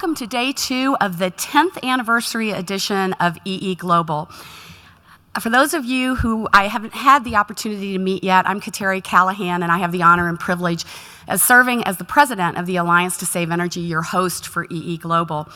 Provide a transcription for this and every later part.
welcome to day 2 of the 10th anniversary edition of EE Global. For those of you who I haven't had the opportunity to meet yet, I'm Kateri, Callahan, and I have the honor and privilege of serving as the president of the Alliance to Save Energy, your host for EE Global.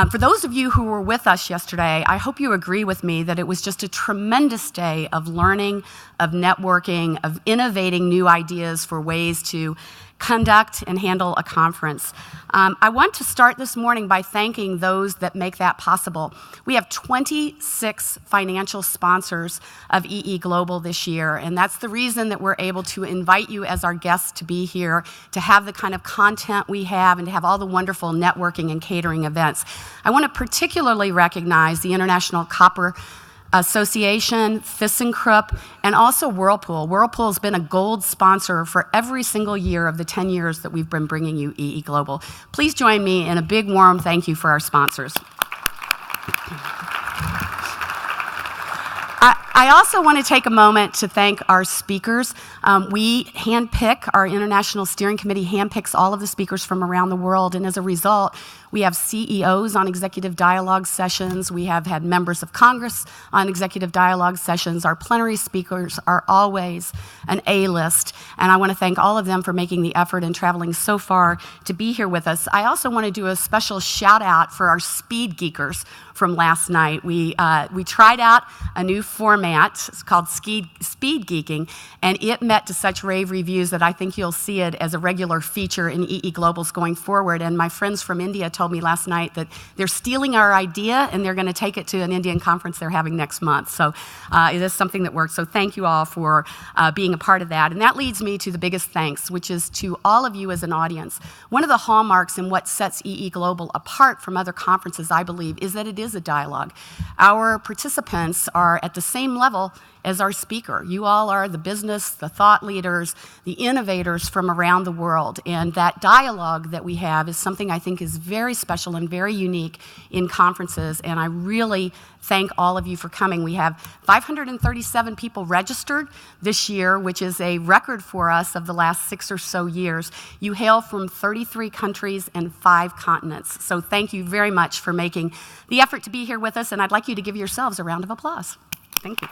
For those of you who were with us yesterday, I hope you agree with me that it was just a tremendous day of learning, of networking, of innovating new ideas for ways to conduct and handle a conference. I want to start this morning by thanking those that make that possible. We have 26 financial sponsors of EE Global this year, and that's the reason that we're able to invite you as our guests to be here, to have the kind of content we have, and to have all the wonderful networking and catering events. I want to particularly recognize the International Copper Association, thyssenkrupp, and also Whirlpool. Whirlpool has been a gold sponsor for every single year of the 10 years that we've been bringing you EE Global. Please join me in a big warm thank you for our sponsors. I also want to take a moment to thank our speakers. We handpick, our International Steering Committee handpicks all of the speakers from around the world, and as a result, we have CEOs on executive dialogue sessions. We have had members of Congress on executive dialogue sessions. Our plenary speakers are always an A-list, and I want to thank all of them for making the effort and traveling so far to be here with us. I also want to do a special shout out for our speed geekers from last night. We tried out a new format. It's called Speed Geeking, and it met to such rave reviews that I think you'll see it as a regular feature in EE Globals going forward. And my friends from India told me last night that they're stealing our idea and they're going to take it to an Indian conference they're having next month. So it is something that works. So thank you all for being a part of that. And that leads me to the biggest thanks, which is to all of you as an audience. One of the hallmarks in what sets EE Global apart from other conferences, I believe, is that it is a dialogue. Our participants are at the same level as our speaker. You all are the business, the thought leaders, the innovators from around the world. And that dialogue that we have is something I think is very special and very unique in conferences. And I really thank all of you for coming. We have 537 people registered this year, which is a record for us of the last 6 or so years. You hail from 33 countries and 5 continents. So thank you very much for making the effort to be here with us. And I'd like you to give yourselves a round of applause. Thank you.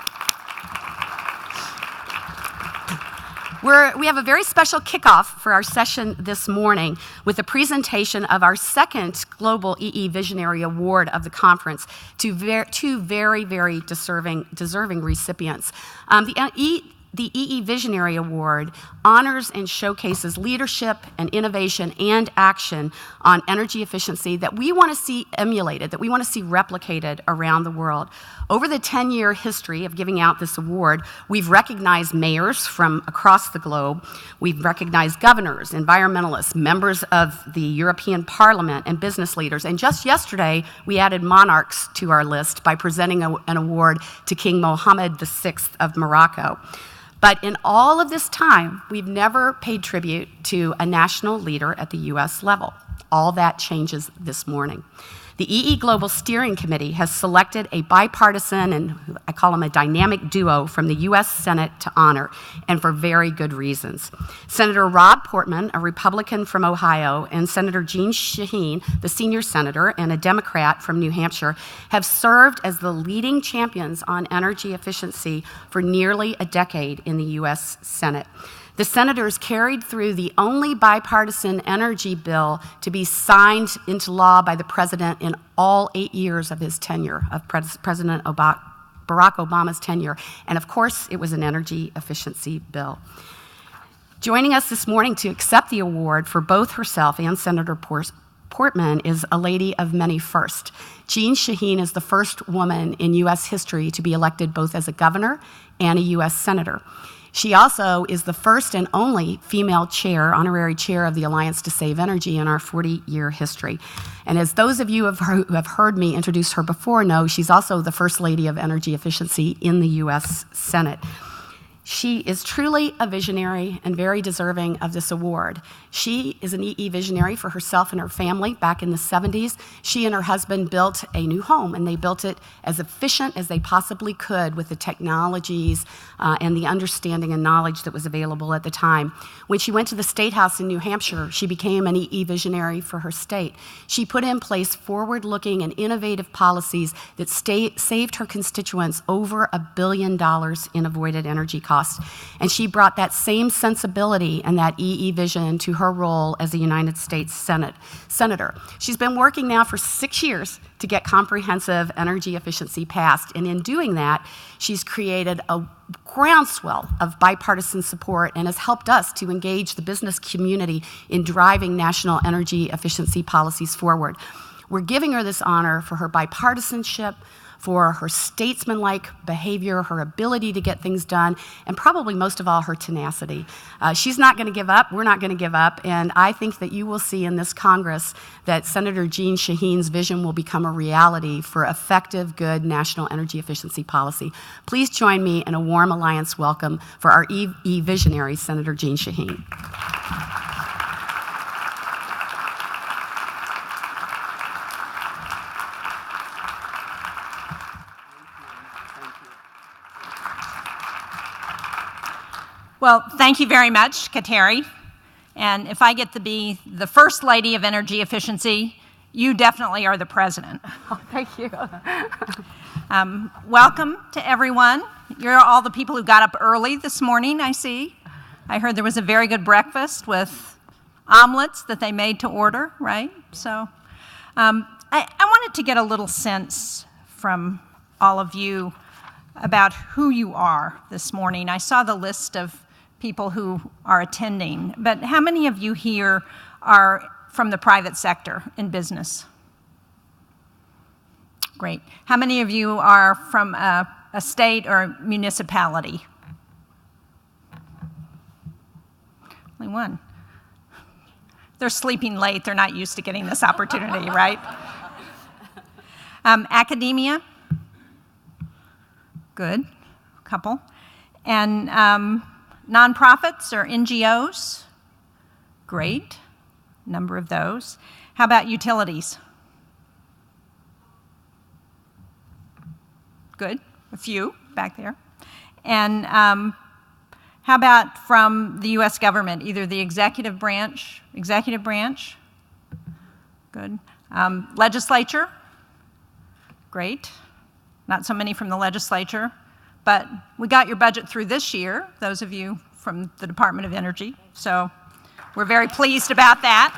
We have a very special kickoff for our session this morning with the presentation of our second Global EE Visionary Award of the conference to two very, very deserving recipients. The EE Visionary Award honors and showcases leadership and innovation and action on energy efficiency that we want to see emulated, that we want to see replicated around the world. Over the 10-year history of giving out this award, we've recognized mayors from across the globe. We've recognized governors, environmentalists, members of the European Parliament, and business leaders. And just yesterday, we added monarchs to our list by presenting an award to King Mohammed VI of Morocco. But in all of this time, we've never paid tribute to a national leader at the U.S. level. All that changes this morning. The EE Global Steering Committee has selected a bipartisan, and I call them a dynamic duo, from the U.S. Senate to honor, and for very good reasons. Senator Rob Portman, a Republican from Ohio, and Senator Jeanne Shaheen, the senior senator and a Democrat from New Hampshire, have served as the leading champions on energy efficiency for nearly a decade in the U.S. Senate. The senators carried through the only bipartisan energy bill to be signed into law by the president in all 8 years of his tenure, of President Barack Obama's tenure. And of course, it was an energy efficiency bill. Joining us this morning to accept the award for both herself and Senator Portman is a lady of many firsts. Jeanne Shaheen is the first woman in U.S. history to be elected both as a governor and a U.S. senator. She also is the first and only female chair, honorary chair of the Alliance to Save Energy in our 40-year history. And as those of you who have heard me introduce her before know, she's also the First Lady of Energy Efficiency in the U.S. Senate. She is truly a visionary and very deserving of this award. She is an EE visionary for herself and her family. Back in the 70s, she and her husband built a new home, and they built it as efficient as they possibly could with the technologies and the understanding and knowledge that was available at the time. When she went to the State House in New Hampshire, she became an EE visionary for her state. She put in place forward-looking and innovative policies that saved her constituents over $1 billion in avoided energy costs. And she brought that same sensibility and that EE vision to her role as a United States Senator. She's been working now for 6 years to get comprehensive energy efficiency passed. And in doing that, she's created a groundswell of bipartisan support and has helped us to engage the business community in driving national energy efficiency policies forward. We're giving her this honor for her bipartisanship, for her statesmanlike behavior, her ability to get things done, and probably most of all, her tenacity. She's not going to give up. We're not going to give up. And I think that you will see in this Congress that Senator Jeanne Shaheen's vision will become a reality for effective, good national energy efficiency policy. Please join me in a warm alliance welcome for our EE visionary, Senator Jeanne Shaheen. Well, thank you very much, Kateri. And if I get to be the First Lady of Energy Efficiency, you definitely are the President. Oh, thank you. Welcome to everyone. You're all the people who got up early this morning, I see. I heard there was a very good breakfast with omelets that they made to order, right? So I wanted to get a little sense from all of you about who you are this morning. I saw the list of people who are attending, but how many of you here are from the private sector in business? Great. How many of you are from a state or municipality? Only one. They're sleeping late. They're not used to getting this opportunity, right? Academia? Good. A couple. And nonprofits or NGOs? Great. Number of those. How about utilities? Good. A few back there. And how about from the U.S. government, either the executive branch? Good. Legislature? Great. Not so many from the legislature, but we got your budget through this year, those of you from the Department of Energy, so we're very pleased about that.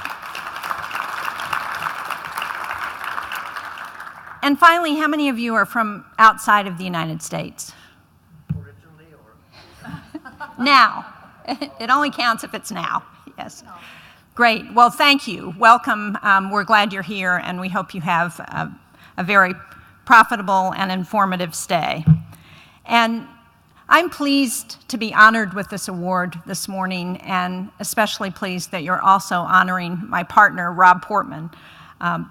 And finally, how many of you are from outside of the United States? Originally or? Now. It only counts if it's now, yes. Great, well, thank you. Welcome, we're glad you're here, and we hope you have a very profitable and informative stay. And I'm pleased to be honored with this award this morning, and especially pleased that you're also honoring my partner, Rob Portman. The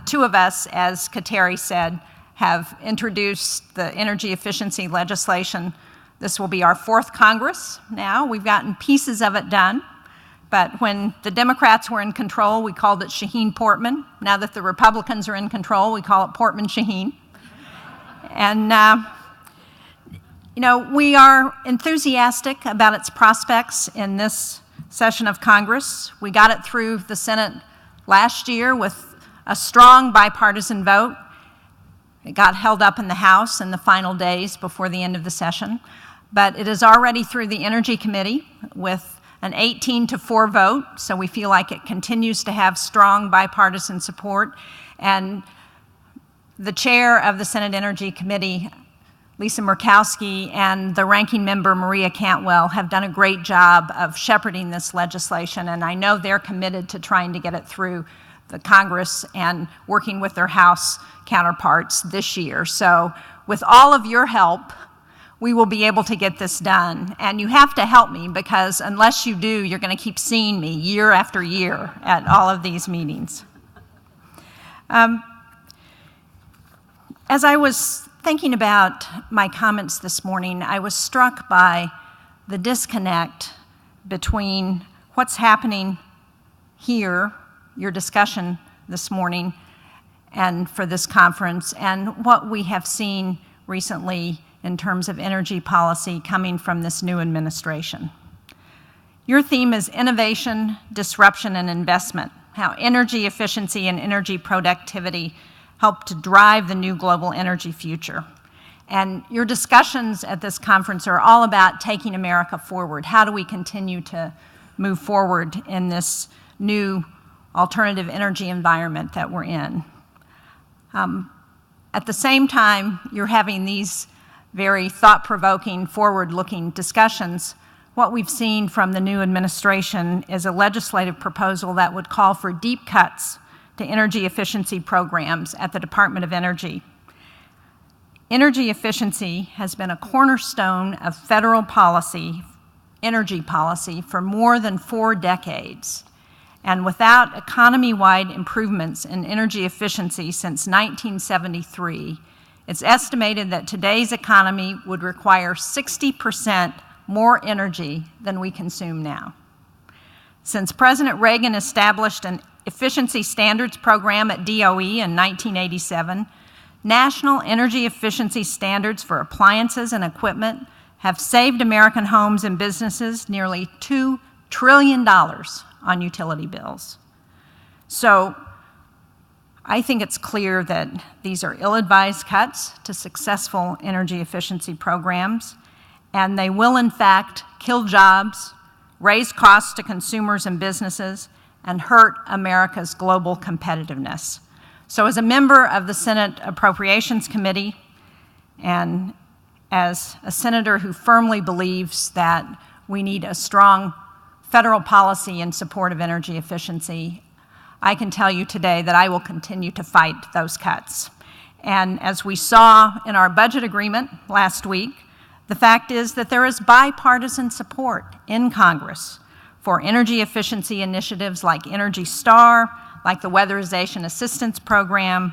two of us, as Kateri said, have introduced the energy efficiency legislation. This will be our fourth Congress now. We've gotten pieces of it done. But when the Democrats were in control, we called it Shaheen-Portman. Now that the Republicans are in control, we call it Portman-Shaheen. And, you know, we are enthusiastic about its prospects in this session of Congress. We got it through the Senate last year with a strong bipartisan vote. It got held up in the House in the final days before the end of the session. But it is already through the Energy Committee with an 18-4 vote, so we feel like it continues to have strong bipartisan support. And the chair of the Senate Energy Committee, Lisa Murkowski, and the ranking member, Maria Cantwell, have done a great job of shepherding this legislation, and I know they're committed to trying to get it through the Congress and working with their House counterparts this year. So with all of your help, we will be able to get this done. And you have to help me, because unless you do, you're going to keep seeing me year after year at all of these meetings. As I was thinking about my comments this morning, I was struck by the disconnect between what's happening here, your discussion this morning, and for this conference, and what we have seen recently in terms of energy policy coming from this new administration. Your theme is innovation, disruption, and investment, how energy efficiency and energy productivity help to drive the new global energy future. And your discussions at this conference are all about taking America forward. How do we continue to move forward in this new alternative energy environment that we're in? At the same time, you're having these very thought-provoking, forward-looking discussions. What we've seen from the new administration is a legislative proposal that would call for deep cuts to energy efficiency programs at the Department of Energy. Energy efficiency has been a cornerstone of federal policy, energy policy, for more than 4 decades. And without economy-wide improvements in energy efficiency since 1973, it's estimated that today's economy would require 60% more energy than we consume now. Since President Reagan established an efficiency standards program at DOE in 1987, national energy efficiency standards for appliances and equipment have saved American homes and businesses nearly $2 trillion on utility bills. So I think it's clear that these are ill-advised cuts to successful energy efficiency programs, and they will in fact kill jobs, raise costs to consumers and businesses, and hurt America's global competitiveness. So as a member of the Senate Appropriations Committee, and as a senator who firmly believes that we need a strong federal policy in support of energy efficiency, I can tell you today that I will continue to fight those cuts. And as we saw in our budget agreement last week, the fact is that there is bipartisan support in Congress for energy efficiency initiatives like Energy Star, like the Weatherization Assistance Program,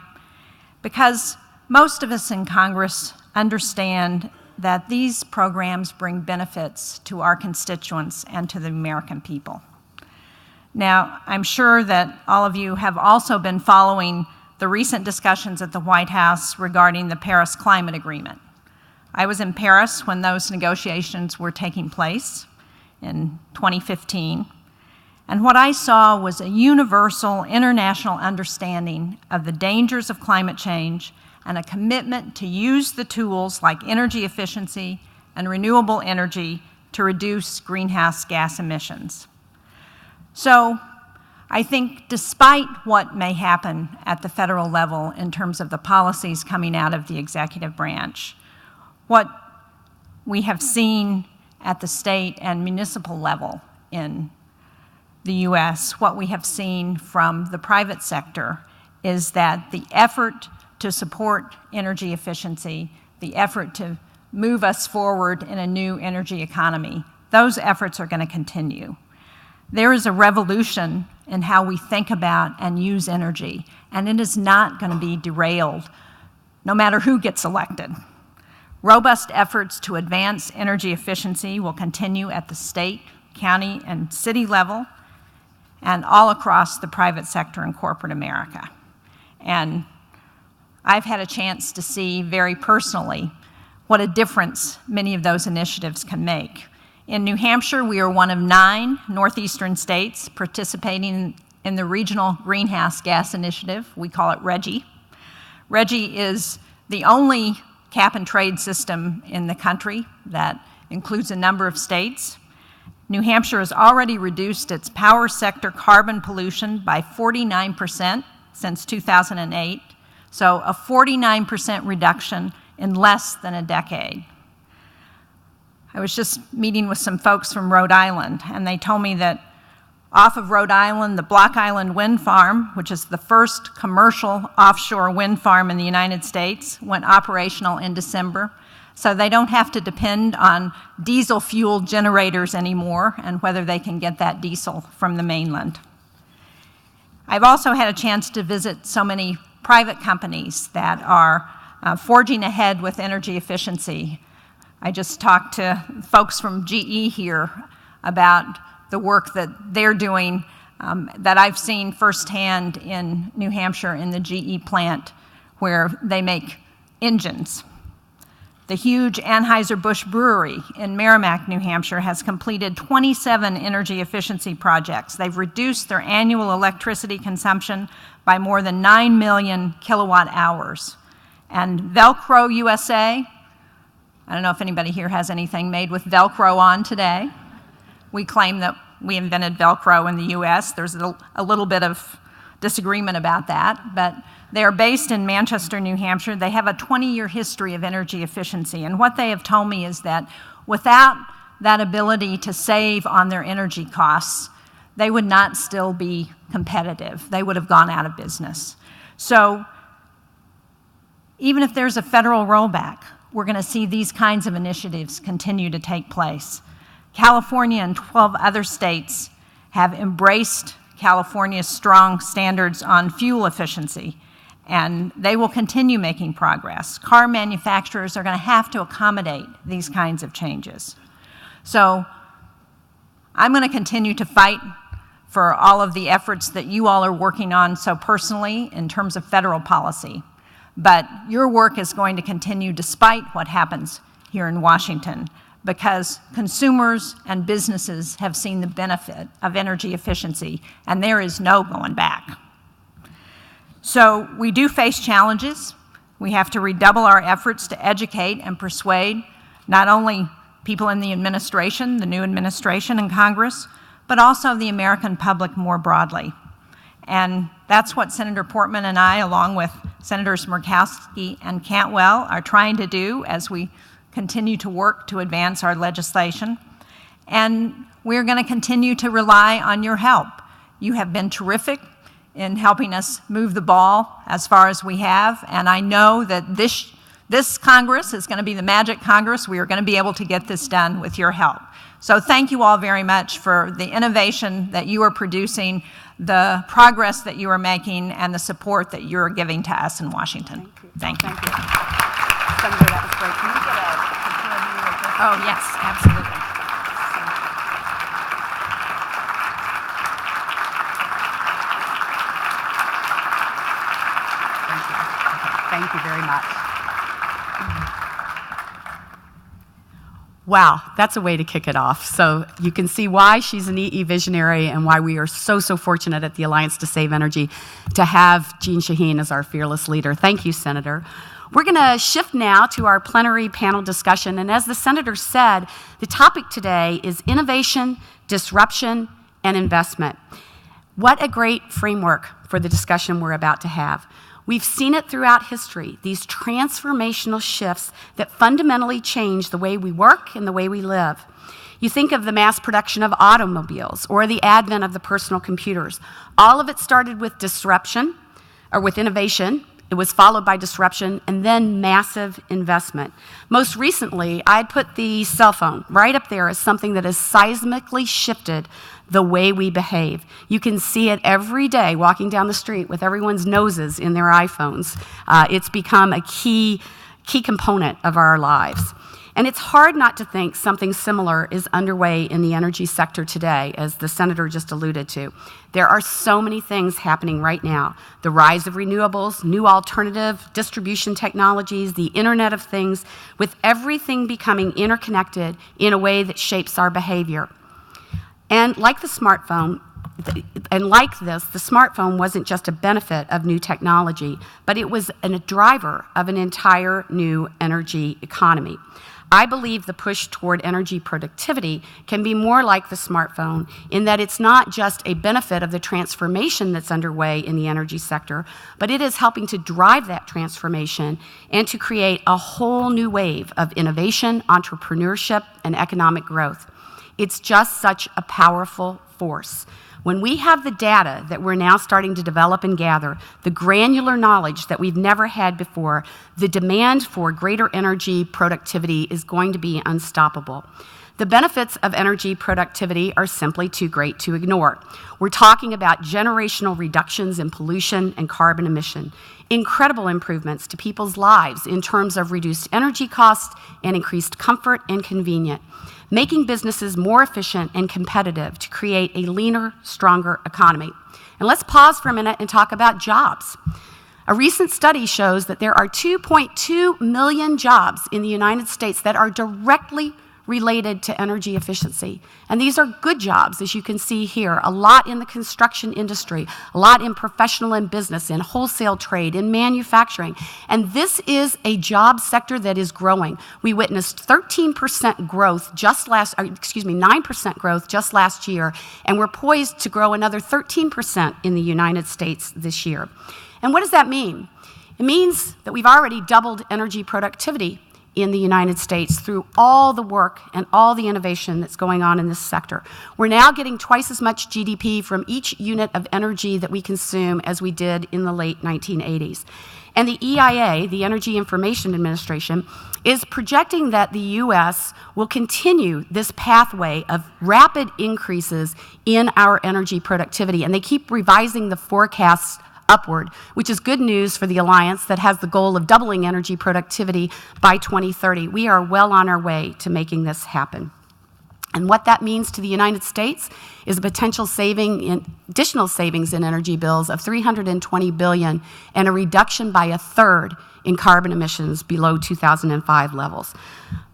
because most of us in Congress understand that these programs bring benefits to our constituents and to the American people. Now, I'm sure that all of you have also been following the recent discussions at the White House regarding the Paris Climate Agreement. I was in Paris when those negotiations were taking place in 2015, and what I saw was a universal international understanding of the dangers of climate change and a commitment to use the tools like energy efficiency and renewable energy to reduce greenhouse gas emissions. So I think despite what may happen at the federal level in terms of the policies coming out of the executive branch, what we have seen at the state and municipal level in the U.S., what we have seen from the private sector is that the effort to support energy efficiency, the effort to move us forward in a new energy economy, those efforts are going to continue. There is a revolution in how we think about and use energy, and it is not going to be derailed no matter who gets elected. Robust efforts to advance energy efficiency will continue at the state, county, and city level, and all across the private sector and corporate America. And I've had a chance to see very personally what a difference many of those initiatives can make. In New Hampshire, we are one of 9 northeastern states participating in the Regional Greenhouse Gas Initiative. We call it RGGI. RGGI is the only cap-and-trade system in the country that includes a number of states. New Hampshire has already reduced its power sector carbon pollution by 49% since 2008, so a 49% reduction in less than a decade. I was just meeting with some folks from Rhode Island, and they told me that off of Rhode Island, the Block Island Wind Farm, which is the first commercial offshore wind farm in the United States, went operational in December. So they don't have to depend on diesel-fueled generators anymore and whether they can get that diesel from the mainland. I've also had a chance to visit so many private companies that are forging ahead with energy efficiency. I just talked to folks from GE here about the work that they're doing that I've seen firsthand in New Hampshire in the GE plant where they make engines. The huge Anheuser-Busch brewery in Merrimack, New Hampshire has completed 27 energy efficiency projects. They've reduced their annual electricity consumption by more than 9 million kilowatt hours. And Velcro USA, I don't know if anybody here has anything made with Velcro on today. We claim that we invented Velcro in the US. There's a little bit of disagreement about that, but they are based in Manchester, New Hampshire. They have a 20-year history of energy efficiency, and what they have told me is that without that ability to save on their energy costs, they would not still be competitive. They would have gone out of business. So even if there's a federal rollback, we're going to see these kinds of initiatives continue to take place. California and 12 other states have embraced California's strong standards on fuel efficiency, and they will continue making progress. Car manufacturers are going to have to accommodate these kinds of changes. So I'm going to continue to fight for all of the efforts that you all are working on so personally in terms of federal policy. But your work is going to continue despite what happens here in Washington, because consumers and businesses have seen the benefit of energy efficiency, and there is no going back. So we do face challenges. We have to redouble our efforts to educate and persuade not only people in the administration, the new administration and Congress, but also the American public more broadly. And that's what Senator Portman and I, along with Senators Murkowski and Cantwell, are trying to do as we continue to work to advance our legislation. And we're going to continue to rely on your help. You have been terrific in helping us move the ball as far as we have, and I know that this Congress is going to be the magic Congress. We are going to be able to get this done with your help. So thank you all very much for the innovation that you are producing, the progress that you are making, and the support that you are giving to us in Washington. Thank you. Thank you. Senator, that was great. Can you get a picture of you with this? Oh, yes, absolutely. Thank you. Okay, thank you very much. Wow, that's a way to kick it off. So you can see why she's an EE visionary and why we are so fortunate at the Alliance to Save Energy to have Jeanne Shaheen as our fearless leader. Thank you, Senator. We're going to shift now to our plenary panel discussion. And as the Senator said, the topic today is innovation, disruption, and investment. What a great framework for the discussion we're about to have. We've seen it throughout history, these transformational shifts that fundamentally change the way we work and the way we live. You think of the mass production of automobiles or the advent of the personal computers. All of it started with disruption, or with innovation. It was followed by disruption and then massive investment. Most recently, I'd put the cell phone right up there as something that has seismically shifted the way we behave. You can see it every day walking down the street with everyone's noses in their iPhones. It's become a key component of our lives. And it's hard not to think something similar is underway in the energy sector today, as the Senator just alluded to. There are so many things happening right now. The rise of renewables, new alternative distribution technologies, the Internet of Things, with everything becoming interconnected in a way that shapes our behavior. And like the smartphone, the smartphone wasn't just a benefit of new technology, but it was a driver of an entire new energy economy. I believe the push toward energy productivity can be more like the smartphone in that it's not just a benefit of the transformation that's underway in the energy sector, but it is helping to drive that transformation and to create a whole new wave of innovation, entrepreneurship, and economic growth. It's just such a powerful force. When we have the data that we're now starting to develop and gather, the granular knowledge that we've never had before, the demand for greater energy productivity is going to be unstoppable. The benefits of energy productivity are simply too great to ignore. We're talking about generational reductions in pollution and carbon emission, incredible improvements to people's lives in terms of reduced energy costs and increased comfort and convenience, making businesses more efficient and competitive to create a leaner, stronger economy. And let's pause for a minute and talk about jobs. A recent study shows that there are 2.2 million jobs in the United States that are directly related to energy efficiency. And these are good jobs, as you can see here, a lot in the construction industry, a lot in professional and business, in wholesale trade, in manufacturing. And this is a job sector that is growing. We witnessed 13% growth 9% growth just last year, and we're poised to grow another 13% in the United States this year. And what does that mean? It means that we've already doubled energy productivity in the United States through all the work and all the innovation that's going on in this sector. We're now getting twice as much GDP from each unit of energy that we consume as we did in the late 1980s. And the EIA, the Energy Information Administration, is projecting that the U.S. will continue this pathway of rapid increases in our energy productivity. And they keep revising the forecasts upward, which is good news for the Alliance that has the goal of doubling energy productivity by 2030. We are well on our way to making this happen. And what that means to the United States is a potential additional savings in energy bills of $320 billion and a reduction by a third in carbon emissions below 2005 levels.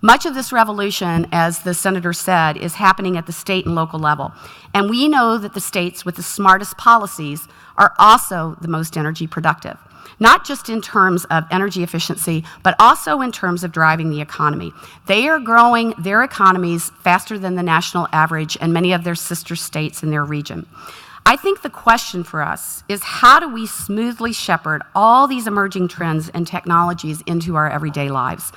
Much of this revolution, as the senator said, is happening at the state and local level. And we know that the states with the smartest policies are also the most energy productive, not just in terms of energy efficiency, but also in terms of driving the economy. They are growing their economies faster than the national average and many of their sister states in their region. I think the question for us is, how do we smoothly shepherd all these emerging trends and technologies into our everyday lives?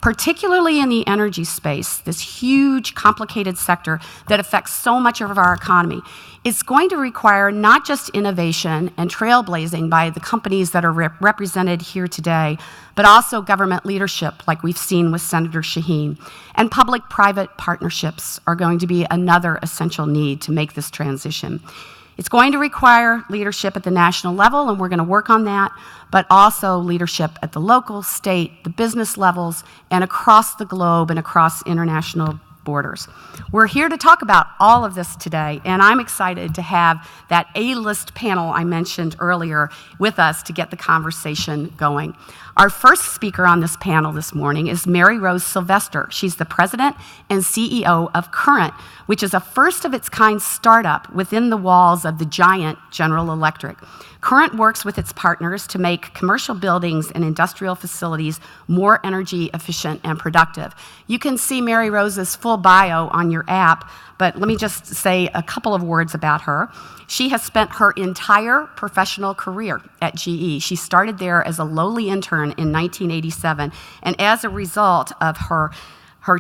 Particularly in the energy space, this huge, complicated sector that affects so much of our economy. It's going to require not just innovation and trailblazing by the companies that are represented here today, but also government leadership, like we've seen with Senator Shaheen. And public-private partnerships are going to be another essential need to make this transition. It's going to require leadership at the national level, and we're going to work on that, but also leadership at the local, state, the business levels, and across the globe and across international borders. We're here to talk about all of this today, and I'm excited to have that A-list panel I mentioned earlier with us to get the conversation going. Our first speaker on this panel this morning is Maryrose Sylvester. She's the president and CEO of Current, which is a first-of-its-kind startup within the walls of the giant General Electric. Current works with its partners to make commercial buildings and industrial facilities more energy efficient and productive. You can see Maryrose's full bio on your app, but let me just say a couple of words about her. She has spent her entire professional career at GE. She started there as a lowly intern in 1987, and as a result of her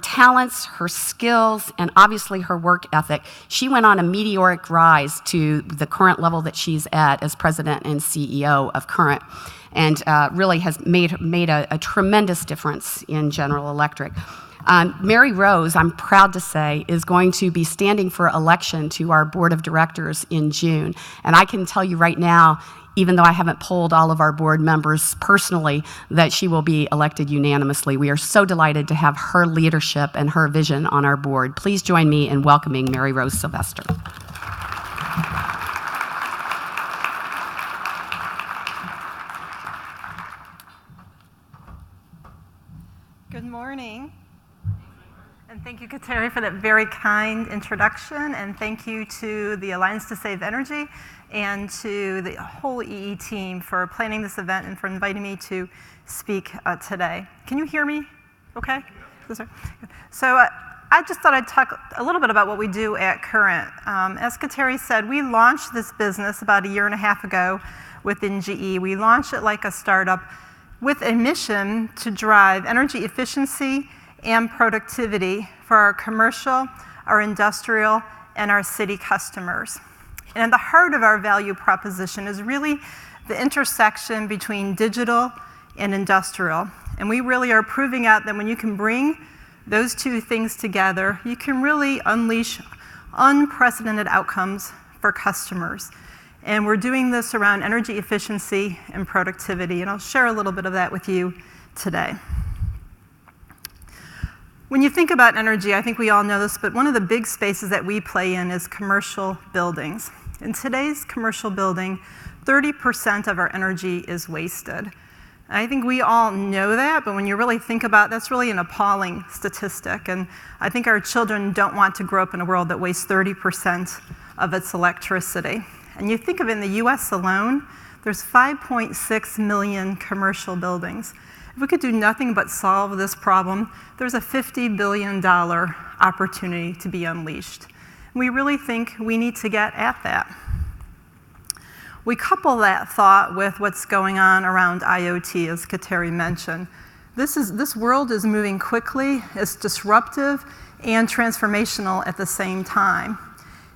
talents, her skills, and obviously her work ethic, she went on a meteoric rise to the current level that she's at as president and CEO of Current, and really has made a tremendous difference in General Electric. Maryrose, I'm proud to say, is going to be standing for election to our board of directors in June. And I can tell you right now, even though I haven't polled all of our board members personally, that she will be elected unanimously. We are so delighted to have her leadership and her vision on our board. Please join me in welcoming Maryrose Sylvester. Good morning. And thank you, Kateri, for that very kind introduction. And thank you to the Alliance to Save Energy and to the whole EE team for planning this event and for inviting me to speak today. Can you hear me okay? So I just thought I'd talk a little bit about what we do at Current. As Kateri said, we launched this business about 1.5 years ago within GE. We launched it like a startup with a mission to drive energy efficiency and productivity for our commercial, our industrial, and our city customers. And at the heart of our value proposition is really the intersection between digital and industrial. And we really are proving out that when you can bring those two things together, you can really unleash unprecedented outcomes for customers. And we're doing this around energy efficiency and productivity, and I'll share a little bit of that with you today. When you think about energy, I think we all know this, but one of the big spaces that we play in is commercial buildings. In today's commercial building, 30% of our energy is wasted. I think we all know that, but when you really think about it, that's really an appalling statistic. And I think our children don't want to grow up in a world that wastes 30% of its electricity. And you think of it in the US alone, there's 5.6 million commercial buildings. If we could do nothing but solve this problem, there's a $50 billion opportunity to be unleashed. We really think we need to get at that. We couple that thought with what's going on around IoT, as Kateri mentioned. This world is moving quickly, it's disruptive and transformational at the same time.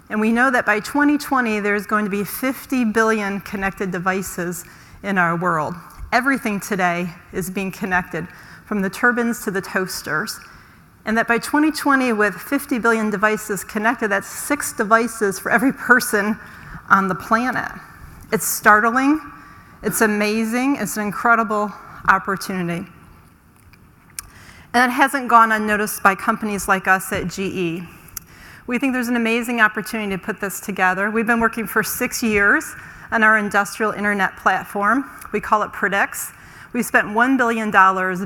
And we know that by 2020, there's going to be 50 billion connected devices in our world. Everything today is being connected, from the turbines to the toasters. And that by 2020, with 50 billion devices connected, that's 6 devices for every person on the planet. It's startling, it's amazing, it's an incredible opportunity. And it hasn't gone unnoticed by companies like us at GE. We think there's an amazing opportunity to put this together. We've been working for 6 years on our industrial internet platform. We call it Predix. We spent $1 billion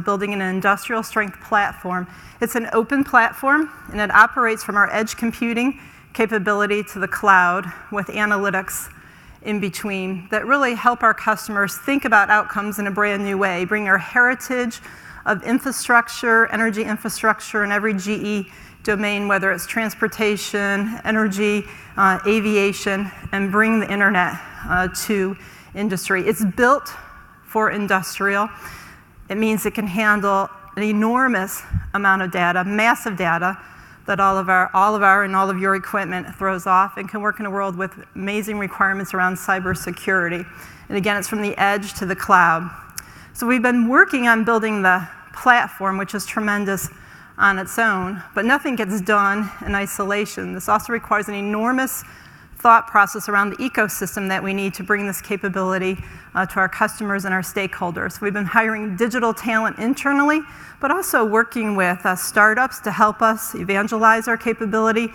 building an industrial strength platform. It's an open platform, and it operates from our edge computing capability to the cloud with analytics in between that really help our customers think about outcomes in a brand new way, bring our heritage of infrastructure, energy infrastructure in every GE domain, whether it's transportation, energy, aviation, and bring the internet to industry. It's built for industrial. It means it can handle an enormous amount of data, massive data, that all of our and all of your equipment throws off, and can work in a world with amazing requirements around cybersecurity. And again, it's from the edge to the cloud. So we've been working on building the platform, which is tremendous on its own, but nothing gets done in isolation. This also requires an enormous thought process around the ecosystem that we need to bring this capability to our customers and our stakeholders. We've been hiring digital talent internally, but also working with startups to help us evangelize our capability,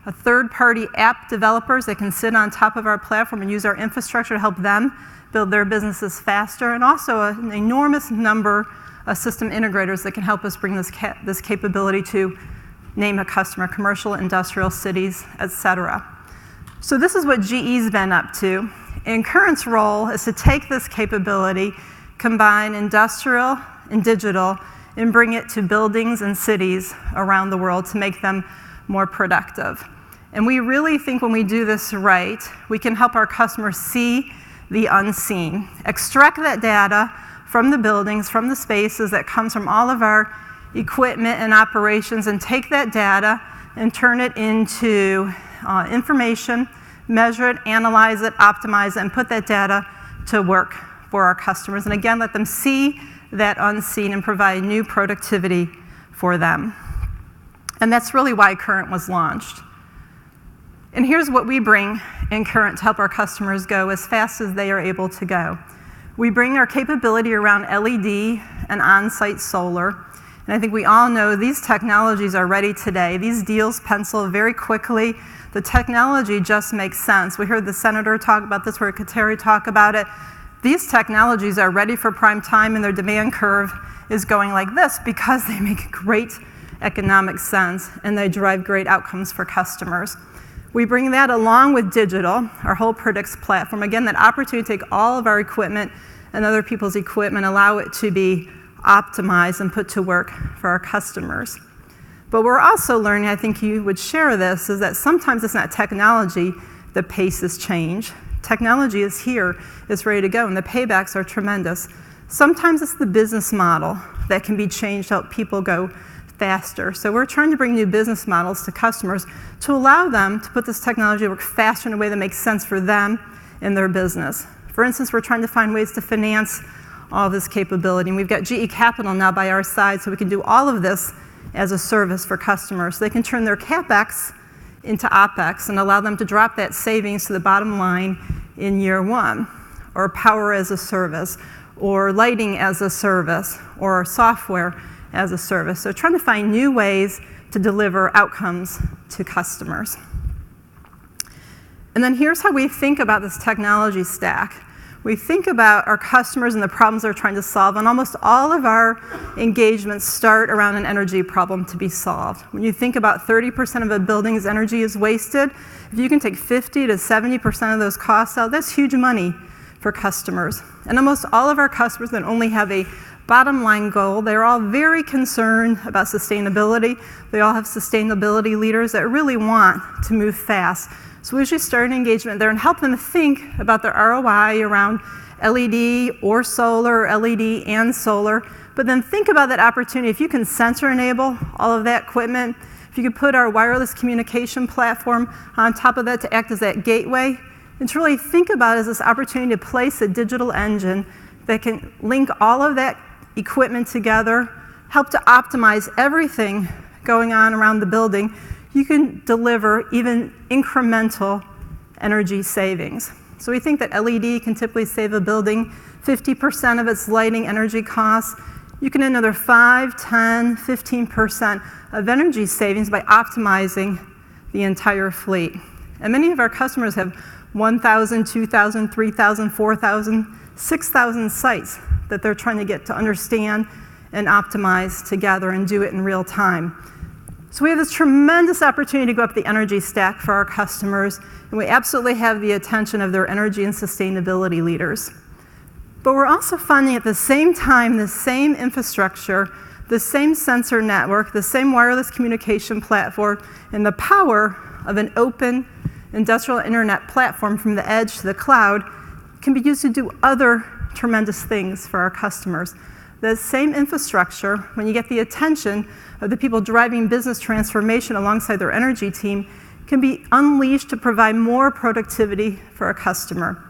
third-party app developers that can sit on top of our platform and use our infrastructure to help them build their businesses faster, and also an enormous number of system integrators that can help us bring this capability to name a customer, commercial, industrial, cities, et cetera. So this is what GE's been up to. And Current's role is to take this capability, combine industrial and digital, and bring it to buildings and cities around the world to make them more productive. And we really think when we do this right, we can help our customers see the unseen, extract that data from the buildings, from the spaces that comes from all of our equipment and operations, and take that data and turn it into information, measure it, analyze it, optimize it, and put that data to work for our customers. And again, let them see that unseen and provide new productivity for them. And that's really why Current was launched. And here's what we bring in Current to help our customers go as fast as they are able to go. We bring our capability around LED and on-site solar. And I think we all know these technologies are ready today. These deals pencil very quickly. The technology just makes sense. We heard the senator talk about this, we heard Kateri talk about it. These technologies are ready for prime time, and their demand curve is going like this because they make great economic sense and they drive great outcomes for customers. We bring that along with digital, our whole Predix platform. Again, that opportunity to take all of our equipment and other people's equipment, allow it to be optimized and put to work for our customers. But we're also learning, I think you would share this, is that sometimes it's not technology that paces change. Technology is here, it's ready to go, and the paybacks are tremendous. Sometimes it's the business model that can be changed to help people go faster. So we're trying to bring new business models to customers to allow them to put this technology to work faster in a way that makes sense for them and their business. For instance, we're trying to find ways to finance all this capability. And we've got GE Capital now by our side, so we can do all of this as a service for customers. They can turn their CapEx into OpEx and allow them to drop that savings to the bottom line in year one, or power as a service, or lighting as a service, or software as a service. So trying to find new ways to deliver outcomes to customers. And then here's how we think about this technology stack. We think about our customers and the problems they're trying to solve, and almost all of our engagements start around an energy problem to be solved. When you think about 30% of a building's energy is wasted, if you can take 50 to 70% of those costs out, that's huge money for customers. And almost all of our customers that only have a bottom line goal, they're all very concerned about sustainability. They all have sustainability leaders that really want to move fast. So we usually start an engagement there and help them think about their ROI around LED or solar, or LED and solar, but then think about that opportunity. If you can sensor enable all of that equipment, if you could put our wireless communication platform on top of that to act as that gateway, and to really think about it as this opportunity to place a digital engine that can link all of that equipment together, help to optimize everything going on around the building, you can deliver even incremental energy savings. So we think that LED can typically save a building 50% of its lighting energy costs. You can another 5, 10, 15% of energy savings by optimizing the entire fleet. And many of our customers have 1,000, 2,000, 3,000, 4,000, 6,000 sites that they're trying to get to understand and optimize together and do it in real time. So we have this tremendous opportunity to go up the energy stack for our customers, and we absolutely have the attention of their energy and sustainability leaders. But we're also funding at the same time the same infrastructure, the same sensor network, the same wireless communication platform, and the power of an open industrial internet platform from the edge to the cloud can be used to do other tremendous things for our customers. The same infrastructure, when you get the attention of the people driving business transformation alongside their energy team, can be unleashed to provide more productivity for a customer.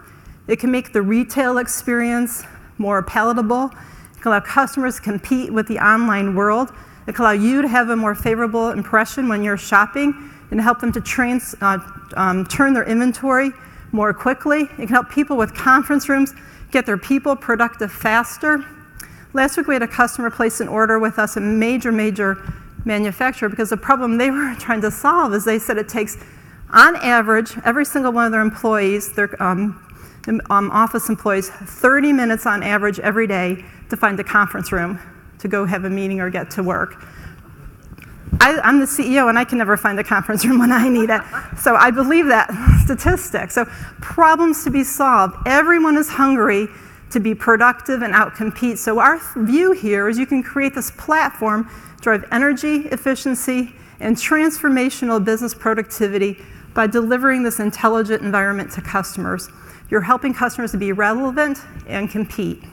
It can make the retail experience more palatable. It can allow customers to compete with the online world. It can allow you to have a more favorable impression when you're shopping and help them to turn their inventory more quickly. It can help people with conference rooms get their people productive faster. Last week we had a customer place an order with us, a major manufacturer, because the problem they were trying to solve is they said it takes, on average, every single one of their employees, their office employees, 30 minutes on average every day to find a conference room to go have a meeting or get to work. I'm the CEO and I can never find a conference room when I need it. So I believe that statistic. So problems to be solved. Everyone is hungry to be productive and outcompete. So our view here is you can create this platform, drive energy efficiency and transformational business productivity by delivering this intelligent environment to customers. You're helping customers to be relevant and compete.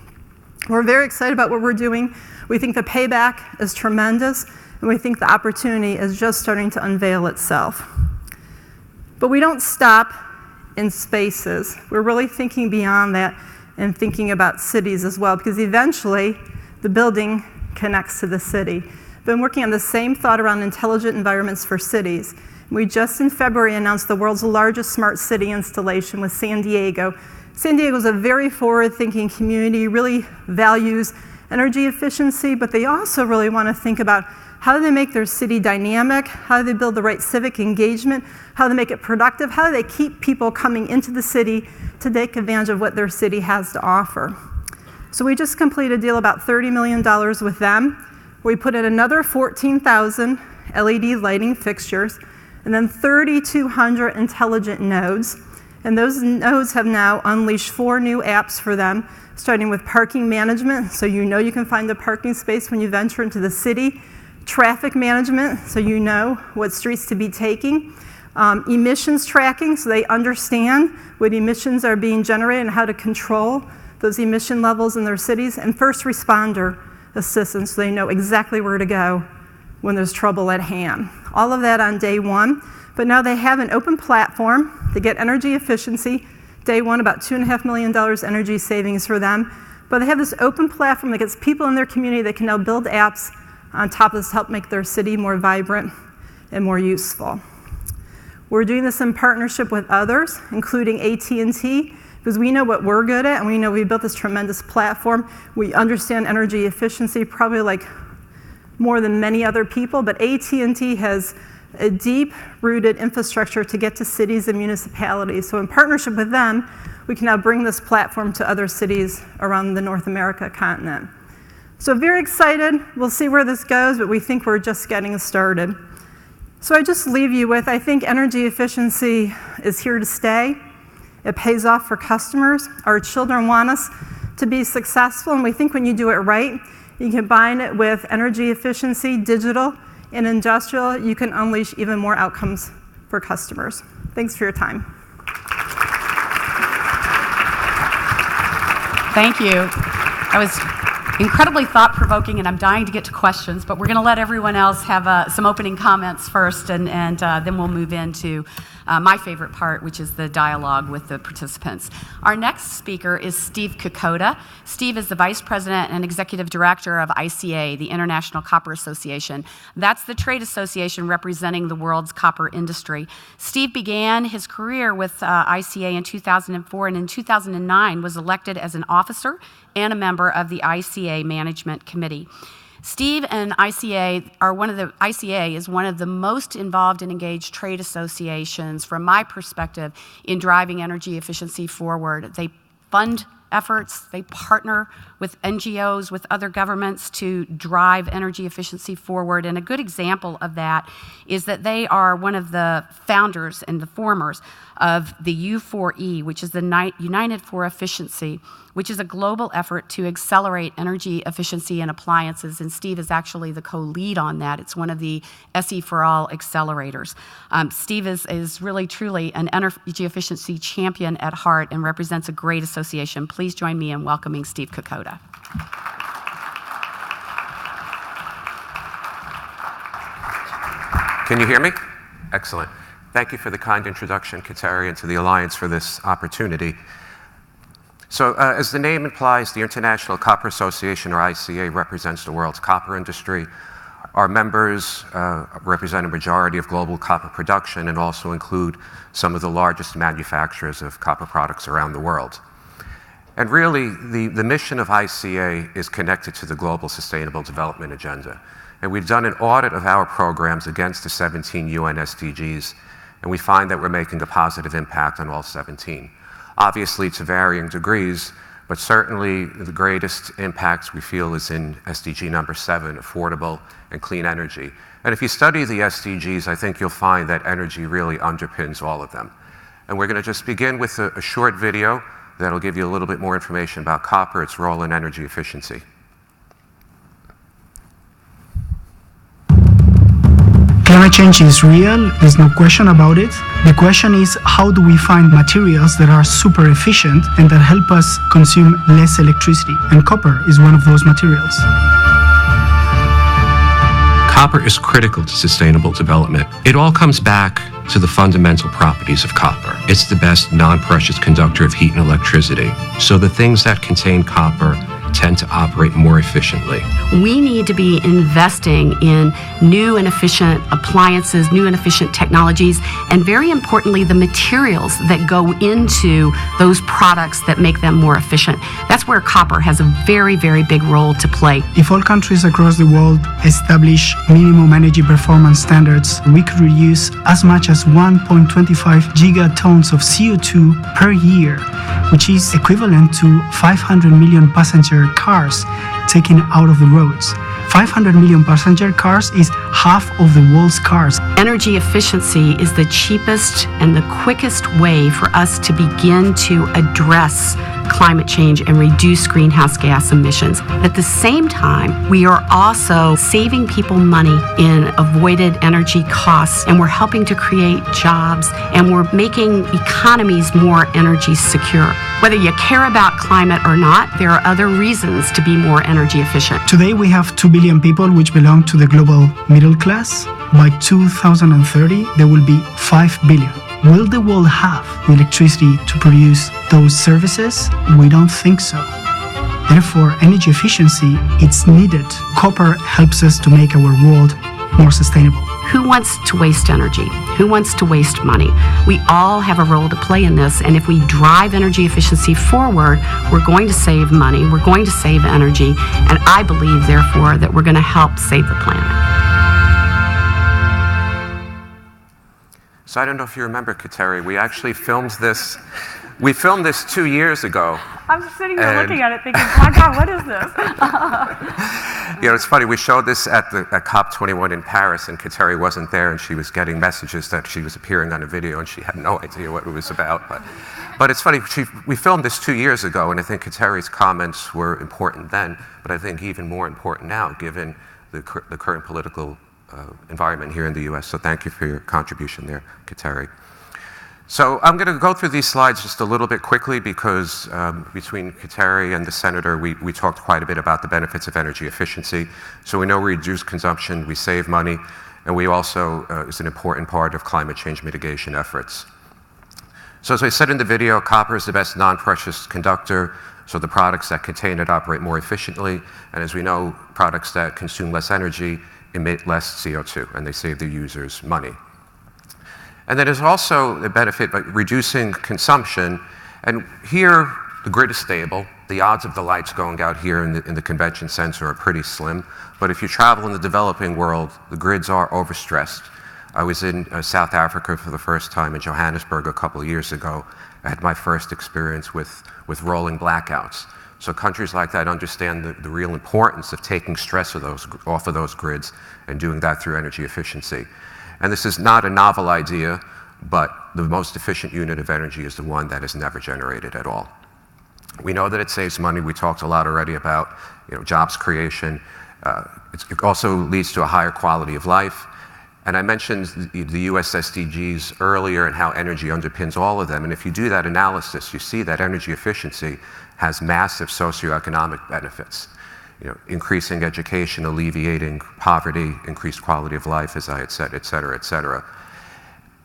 We're very excited about what we're doing. We think the payback is tremendous, and we think the opportunity is just starting to unveil itself. But we don't stop in spaces. We're really thinking beyond that and thinking about cities as well, because eventually the building connects to the city. Been working on the same thought around intelligent environments for cities. We just in February announced the world's largest smart city installation with San Diego. San Diego is a very forward-thinking community, really values energy efficiency, but they also really want to think about how do they make their city dynamic, how do they build the right civic engagement, how do they make it productive, how do they keep people coming into the city to take advantage of what their city has to offer. So we just completed a deal about $30 million with them. We put in another 14,000 LED lighting fixtures and then 3,200 intelligent nodes. And those nodes have now unleashed 4 new apps for them, starting with parking management, so you know you can find a parking space when you venture into the city, traffic management, so you know what streets to be taking, emissions tracking, so they understand what emissions are being generated and how to control those emission levels in their cities, and first responder assistance, so they know exactly where to go when there's trouble at hand. All of that on day one, but now they have an open platform to get energy efficiency. Day one, about $2.5 million energy savings for them. But they have this open platform that gets people in their community that can now build apps On top of this, help make their city more vibrant and more useful. We're doing this in partnership with others, including AT&T, because we know what we're good at, and we know we built this tremendous platform. We understand energy efficiency probably like more than many other people, but AT&T has a deep-rooted infrastructure to get to cities and municipalities. So in partnership with them, we can now bring this platform to other cities around the North America continent. So very excited. We'll see where this goes, but we think we're just getting started. So I just leave you with, I think energy efficiency is here to stay. It pays off for customers. Our children want us to be successful, and we think when you do it right, you combine it with energy efficiency, digital, and industrial, you can unleash even more outcomes for customers. Thanks for your time. Thank you. That was incredibly thought-provoking, and I'm dying to get to questions, but we're going to let everyone else have some opening comments first, and then we'll move into my favorite part, which is the dialogue with the participants. Our next speaker is Steve Kukoda. Steve is the Vice President and Executive Director of ICA, the International Copper Association. That's the trade association representing the world's copper industry. Steve began his career with ICA in 2004, and in 2009 was elected as an officer and a member of the ICA Management Committee. Steve and ICA is one of the most involved and engaged trade associations, from my perspective, in driving energy efficiency forward. They fund efforts, they partner with NGOs, with other governments to drive energy efficiency forward. And a good example of that is that they are one of the founders and the formers of the U4E, which is the United for Efficiency, which is a global effort to accelerate energy efficiency in appliances. And Steve is actually the co-lead on that. It's one of the SE for All accelerators. Steve is really, truly an energy efficiency champion at heart and represents a great association. Please join me in welcoming Steve Kukoda. Can you hear me? Excellent. Thank you for the kind introduction, Kateri, and to the Alliance for this opportunity. So, as the name implies, the International Copper Association, or ICA, represents the world's copper industry. Our members represent a majority of global copper production and also include some of the largest manufacturers of copper products around the world. And really, the mission of ICA is connected to the Global Sustainable Development Agenda. And we've done an audit of our programs against the 17 UN SDGs, and we find that we're making a positive impact on all 17. Obviously, to varying degrees, but certainly the greatest impact we feel is in SDG number 7, affordable and clean energy. And if you study the SDGs, I think you'll find that energy really underpins all of them. And we're going to just begin with a short video that'll give you a little bit more information about copper, its role in energy efficiency. Climate change is real, there's no question about it. The question is, how do we find materials that are super efficient and that help us consume less electricity? And copper is one of those materials. Copper is critical to sustainable development. It all comes back to the fundamental properties of copper. It's the best non-precious conductor of heat and electricity. So the things that contain copper tend to operate more efficiently. We need to be investing in new and efficient appliances, new and efficient technologies, and very importantly, the materials that go into those products that make them more efficient. That's where copper has a very, very big role to play. If all countries across the world establish minimum energy performance standards, we could reduce as much as 1.25 gigatons of CO2 per year, which is equivalent to 500 million passenger cars taken out of the roads. 500 million passenger cars is half of the world's cars. Energy efficiency is the cheapest and the quickest way for us to begin to address climate change and reduce greenhouse gas emissions. At the same time, we are also saving people money in avoided energy costs, and we're helping to create jobs, and we're making economies more energy secure. Whether you care about climate or not, there are other reasons to be more energy efficient. Today we have 2 billion people which belong to the global middle class. By 2030, there will be 5 billion. Will the world have the electricity to produce those services? We don't think so. Therefore, energy efficiency, it's needed. Copper helps us to make our world more sustainable. Who wants to waste energy? Who wants to waste money? We all have a role to play in this, and if we drive energy efficiency forward, we're going to save money, we're going to save energy, and I believe, therefore, that we're going to help save the planet. So I don't know if you remember, Kateri, we actually filmed this. We filmed this 2 years ago. I'm just sitting there looking at it thinking, my God, what is this? You know, it's funny, we showed this at COP21 in Paris, and Kateri wasn't there, and she was getting messages that she was appearing on a video, and she had no idea what it was about. But it's funny, we filmed this 2 years ago, and I think Kateri's comments were important then, but I think even more important now, given the current political environment here in the US. So thank you for your contribution there, Kateri. So I'm going to go through these slides just a little bit quickly because between Kateri and the Senator, we talked quite a bit about the benefits of energy efficiency. So we know we reduce consumption, we save money, and we also is an important part of climate change mitigation efforts. So as I said in the video, copper is the best non-precious conductor, so the products that contain it operate more efficiently, and as we know, products that consume less energy emit less CO2, and they save the users money. And then there's also the benefit by reducing consumption. And here, the grid is stable. The odds of the lights going out here in the convention center are pretty slim. But if you travel in the developing world, the grids are overstressed. I was in South Africa for the first time in Johannesburg a couple of years ago. I had my first experience with rolling blackouts. So countries like that understand the real importance of taking stress off of those grids and doing that through energy efficiency. And this is not a novel idea, but the most efficient unit of energy is the one that is never generated at all. We know that it saves money. We talked a lot already about jobs creation. It also leads to a higher quality of life. And I mentioned the US SDGs earlier and how energy underpins all of them. And if you do that analysis, you see that energy efficiency has massive socioeconomic benefits. Increasing education, alleviating poverty, increased quality of life, as I had said, et cetera, et cetera.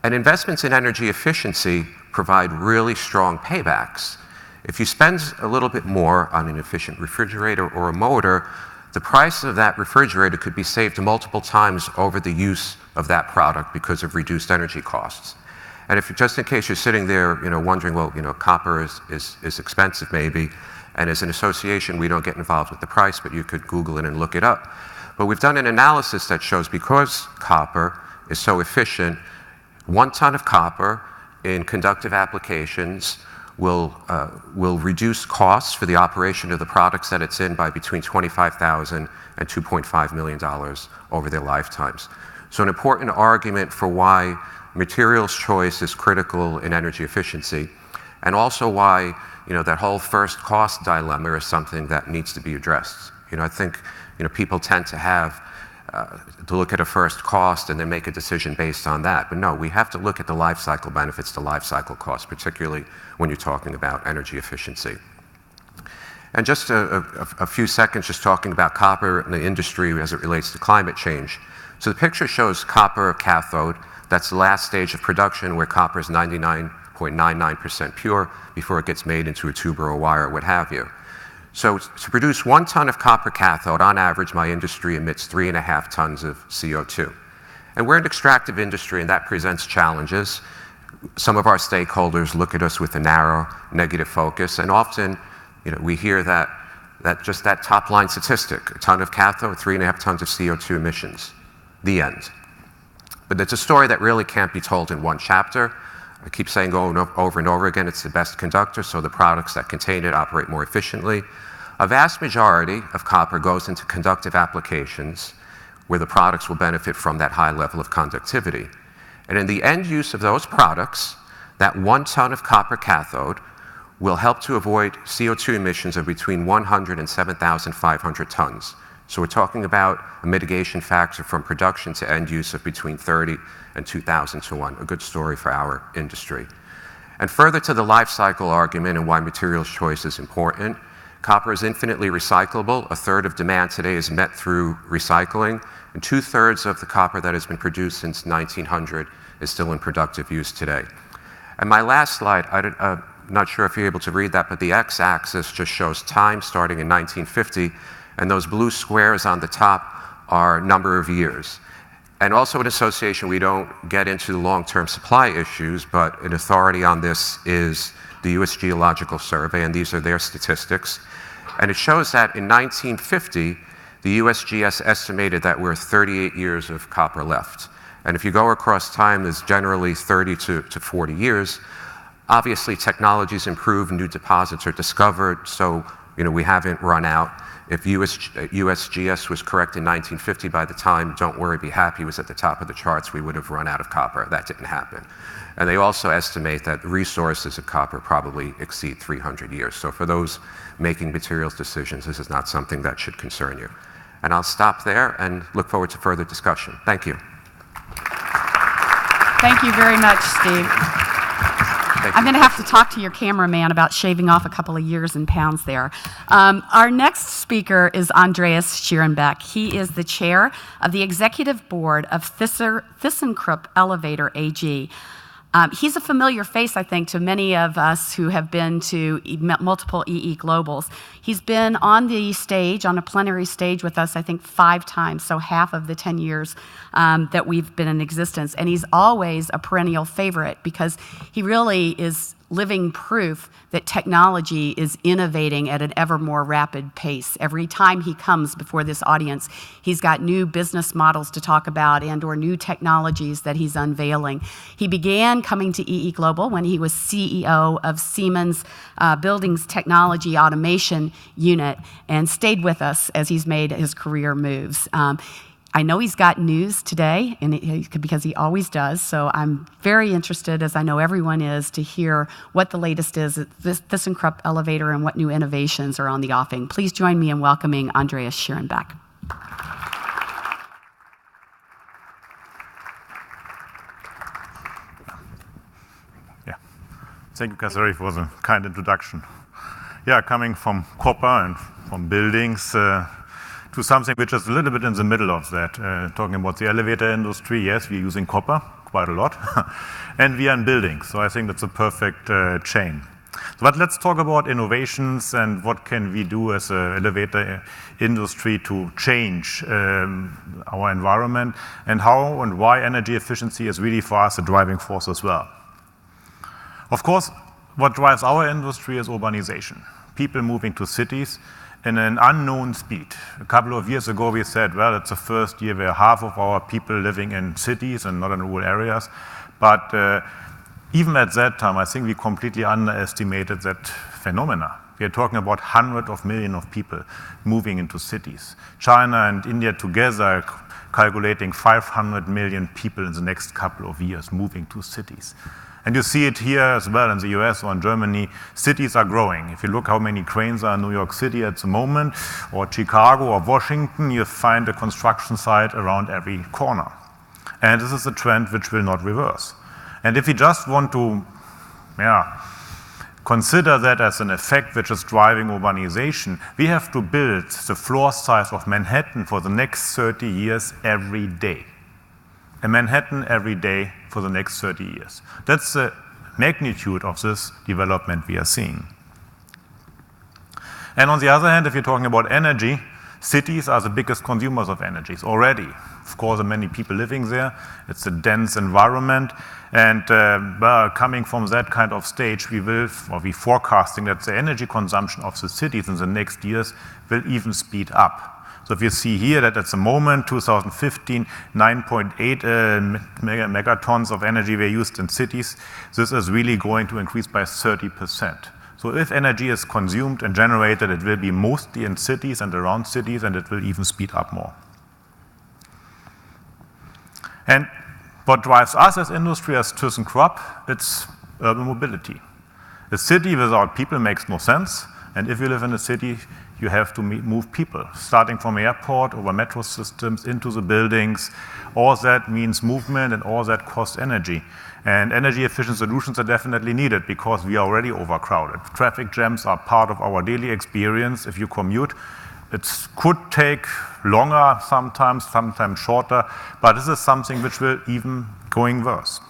And investments in energy efficiency provide really strong paybacks. If you spend a little bit more on an efficient refrigerator or a motor, the price of that refrigerator could be saved multiple times over the use of that product because of reduced energy costs. And if just in case you're sitting there, wondering, well, copper is expensive maybe, and as an association, we don't get involved with the price, but you could Google it and look it up. But we've done an analysis that shows because copper is so efficient, 1 ton of copper in conductive applications will reduce costs for the operation of the products that it's in by between $25,000 and $2.5 million over their lifetimes. So an important argument for why materials choice is critical in energy efficiency, and also why that whole first cost dilemma is something that needs to be addressed. I think people tend to have to look at a first cost and then make a decision based on that. But no, we have to look at the life cycle benefits, the life cycle costs, particularly when you're talking about energy efficiency. And just a few seconds just talking about copper and the industry as it relates to climate change. So the picture shows copper cathode. That's the last stage of production where copper is 99.99% pure before it gets made into a tube or a wire or what have you. So to produce 1 ton of copper cathode, on average, my industry emits 3.5 tons of CO2. And we're an extractive industry, and that presents challenges. Some of our stakeholders look at us with a narrow, negative focus, and often we hear that just that top line statistic, a ton of cathode, 3.5 tons of CO2 emissions, the end. But it's a story that really can't be told in one chapter. I keep saying over and over again, it's the best conductor, so the products that contain it operate more efficiently. A vast majority of copper goes into conductive applications where the products will benefit from that high level of conductivity. And in the end use of those products, that 1 ton of copper cathode will help to avoid CO2 emissions of between 100 and 7,500 tons. So we're talking about a mitigation factor from production to end use of between 30 and 2,000 to 1, a good story for our industry. And further to the life cycle argument and why materials choice is important, copper is infinitely recyclable. 1/3 of demand today is met through recycling, and 2/3 of the copper that has been produced since 1900 is still in productive use today. And my last slide, not sure if you're able to read that, but the x-axis just shows time starting in 1950, and those blue squares on the top are number of years. And also in association, we don't get into long-term supply issues, but an authority on this is the U.S. Geological Survey, and these are their statistics. And it shows that in 1950, the USGS estimated that we're 38 years of copper left. And if you go across time, there's generally 30 to 40 years. Obviously, technologies improve, new deposits are discovered, so we haven't run out. If USGS was correct in 1950, by the time Don't Worry, Be Happy was at the top of the charts, we would have run out of copper. That didn't happen. And they also estimate that resources of copper probably exceed 300 years. So for those making materials decisions, this is not something that should concern you. And I'll stop there and look forward to further discussion. Thank you. Thank you very much, Steve. I'm going to have to talk to your cameraman about shaving off a couple of years in pounds there. Our next speaker is Andreas Schierenbeck. He is the chair of the executive board of thyssenkrupp Elevator AG. He's a familiar face, I think, to many of us who have been to multiple EE Globals. He's been on the stage, on a plenary stage with us, I think, 5 times, so half of the 10 years that we've been in existence. And he's always a perennial favorite because he really is living proof that technology is innovating at an ever more rapid pace. Every time he comes before this audience, he's got new business models to talk about and/or new technologies that he's unveiling. He began coming to EE Global when he was CEO of Siemens Buildings Technology Automation Unit and stayed with us as he's made his career moves. I know he's got news today, because he always does, so I'm very interested, as I know everyone is, to hear what the latest is at thyssenkrupp Elevator and what new innovations are on the offing. Please join me in welcoming Andreas Schierenbeck. Yeah, thank you, Kateri, for the kind introduction. Yeah, coming from copper and from buildings, to something which is a little bit in the middle of that. Talking about the elevator industry, yes, we're using copper quite a lot, and we are in buildings, so I think that's a perfect chain. But let's talk about innovations and what can we do as an elevator industry to change our environment, and how and why energy efficiency is really for us a driving force as well. Of course, what drives our industry is urbanization. People moving to cities in an unknown speed. A couple of years ago, we said, well, it's the first year where half of our people living in cities and not in rural areas. But even at that time, I think we completely underestimated that phenomena. We are talking about hundreds of millions of people moving into cities. China and India together are calculating 500 million people in the next couple of years moving to cities. And you see it here as well in the US or in Germany. Cities are growing. If you look how many cranes are in New York City at the moment, or Chicago or Washington, you find a construction site around every corner. And this is a trend which will not reverse. And if we just want to consider that as an effect which is driving urbanization, we have to build the floor size of Manhattan for the next 30 years every day. A Manhattan every day for the next 30 years. That's the magnitude of this development we are seeing. And on the other hand, if you're talking about energy, cities are the biggest consumers of energies already. Of course, there are many people living there. It's a dense environment. And coming from that kind of stage, we're forecasting that the energy consumption of the cities in the next years will even speed up. So if you see here that at the moment, 2015, 9.8 megatons of energy were used in cities, this is really going to increase by 30%. So if energy is consumed and generated, it will be mostly in cities and around cities, and it will even speed up more. And what drives us as industry, as thyssenkrupp, it's urban mobility. A city without people makes no sense, and if you live in a city, you have to move people, starting from airport over metro systems into the buildings. All that means movement, and all that costs energy. And energy efficient solutions are definitely needed because we are already overcrowded. Traffic jams are part of our daily experience. If you commute, it could take longer sometimes shorter, but this is something which will even going worse.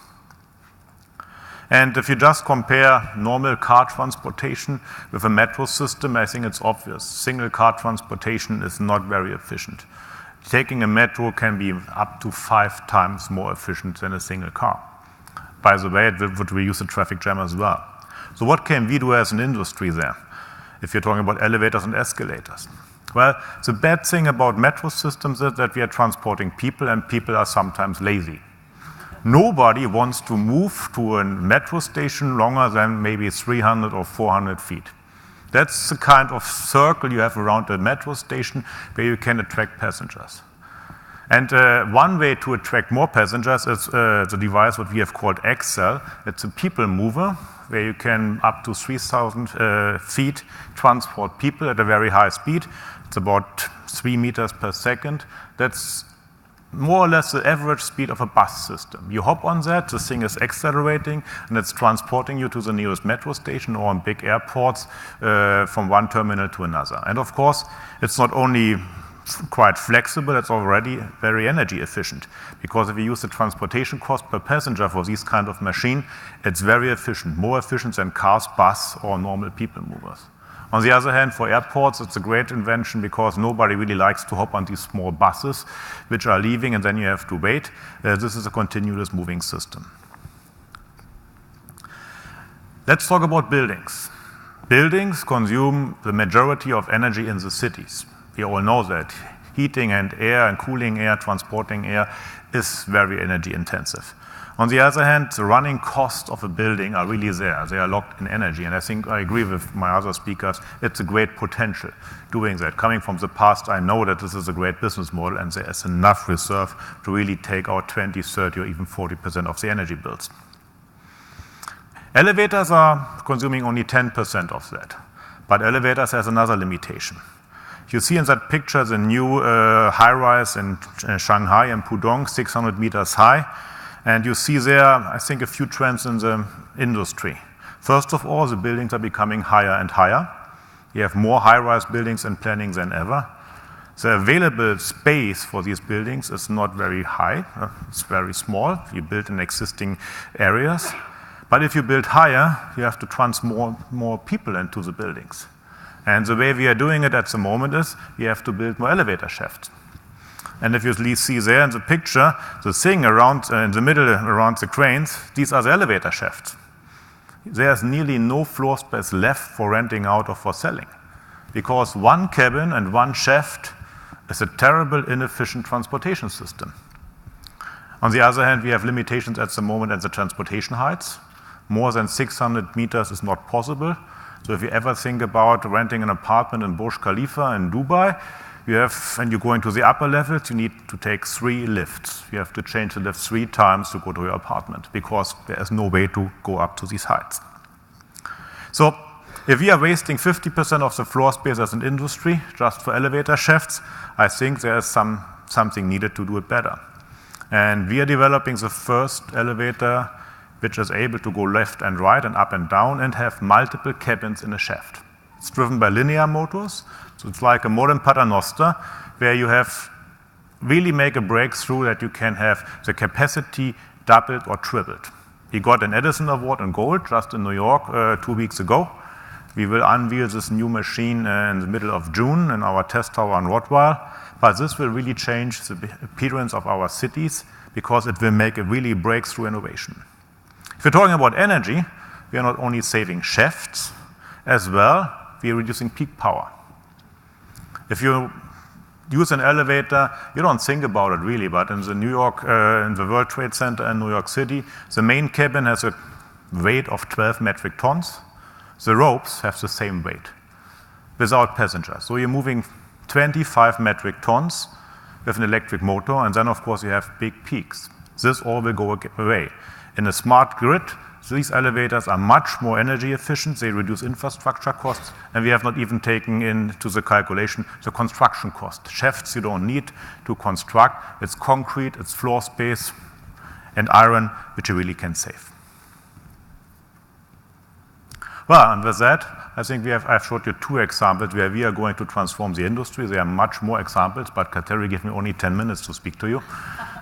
And if you just compare normal car transportation with a metro system, I think it's obvious. Single car transportation is not very efficient. Taking a metro can be up to 5 times more efficient than a single car. By the way, it would reduce the traffic jam as well. So what can we do as an industry there, if you're talking about elevators and escalators? Well, the bad thing about metro systems is that we are transporting people, and people are sometimes lazy. Nobody wants to move to a metro station longer than maybe 300 or 400 feet. That's the kind of circle you have around a metro station where you can attract passengers. And one way to attract more passengers is the device what we have called Excel. It's a people mover where you can up to 3,000 feet transport people at a very high speed. It's about 3 meters per second. That's more or less the average speed of a bus system. You hop on that, the thing is accelerating, and it's transporting you to the nearest metro station or on big airports from one terminal to another. And of course, it's not only quite flexible, it's already very energy efficient. Because if you use the transportation cost per passenger for this kind of machine, it's very efficient, more efficient than cars, bus, or normal people movers. On the other hand, for airports, it's a great invention because nobody really likes to hop on these small buses, which are leaving and then you have to wait. This is a continuous moving system. Let's talk about buildings. Buildings consume the majority of energy in the cities. We all know that. Heating and air and cooling air, transporting air is very energy intensive. On the other hand, the running costs of a building are really there. They are locked in energy. And I think I agree with my other speakers. It's a great potential doing that. Coming from the past, I know that this is a great business model and there is enough reserve to really take out 20, 30, or even 40% of the energy bills. Elevators are consuming only 10% of that. But elevators has another limitation. You see in that picture the new high-rise in Shanghai and Pudong, 600 meters high. And you see there, I think, a few trends in the industry. First of all, the buildings are becoming higher and higher. You have more high-rise buildings in planning than ever. The available space for these buildings is not very high. It's very small. You build in existing areas. But if you build higher, you have to transfer more people into the buildings. And the way we are doing it at the moment is we have to build more elevator shafts. And if you see there in the picture, the thing around in the middle around the cranes, these are the elevator shafts. There's nearly no floor space left for renting out or for selling, because one cabin and one shaft is a terrible, inefficient transportation system. On the other hand, we have limitations at the moment at the transportation heights. More than 600 meters is not possible. So if you ever think about renting an apartment in Burj Khalifa in Dubai, when you go into the upper levels, you need to take 3 lifts. You have to change the lift 3 times to go to your apartment because there is no way to go up to these heights. So if we are wasting 50% of the floor space as an industry just for elevator shafts, I think there is something needed to do it better. And we are developing the first elevator which is able to go left and right and up and down and have multiple cabins in a shaft. It's driven by linear motors. So it's like a modern paternoster where you have really make a breakthrough that you can have the capacity doubled or tripled. We got an Edison Award in gold just in New York 2 weeks ago. We will unveil this new machine in the middle of June in our test tower in Rottweil. But this will really change the appearance of our cities because it will make a really breakthrough innovation. If you're talking about energy, we are not only saving shafts, as well, we are reducing peak power. If you use an elevator, you don't think about it really, but in the in the World Trade Center in New York City, the main cabin has a weight of 12 metric tons. The ropes have the same weight without passengers. So you're moving 25 metric tons with an electric motor, and then of course you have big peaks. This all will go away. In a smart grid, these elevators are much more energy efficient, they reduce infrastructure costs, and we have not even taken into the calculation the construction cost. Shafts you don't need to construct, it's concrete, it's floor space, and iron, which you really can save. Well, and with that, I think I've showed you 2 examples where we are going to transform the industry. There are much more examples, but Kateri gave me only 10 minutes to speak to you.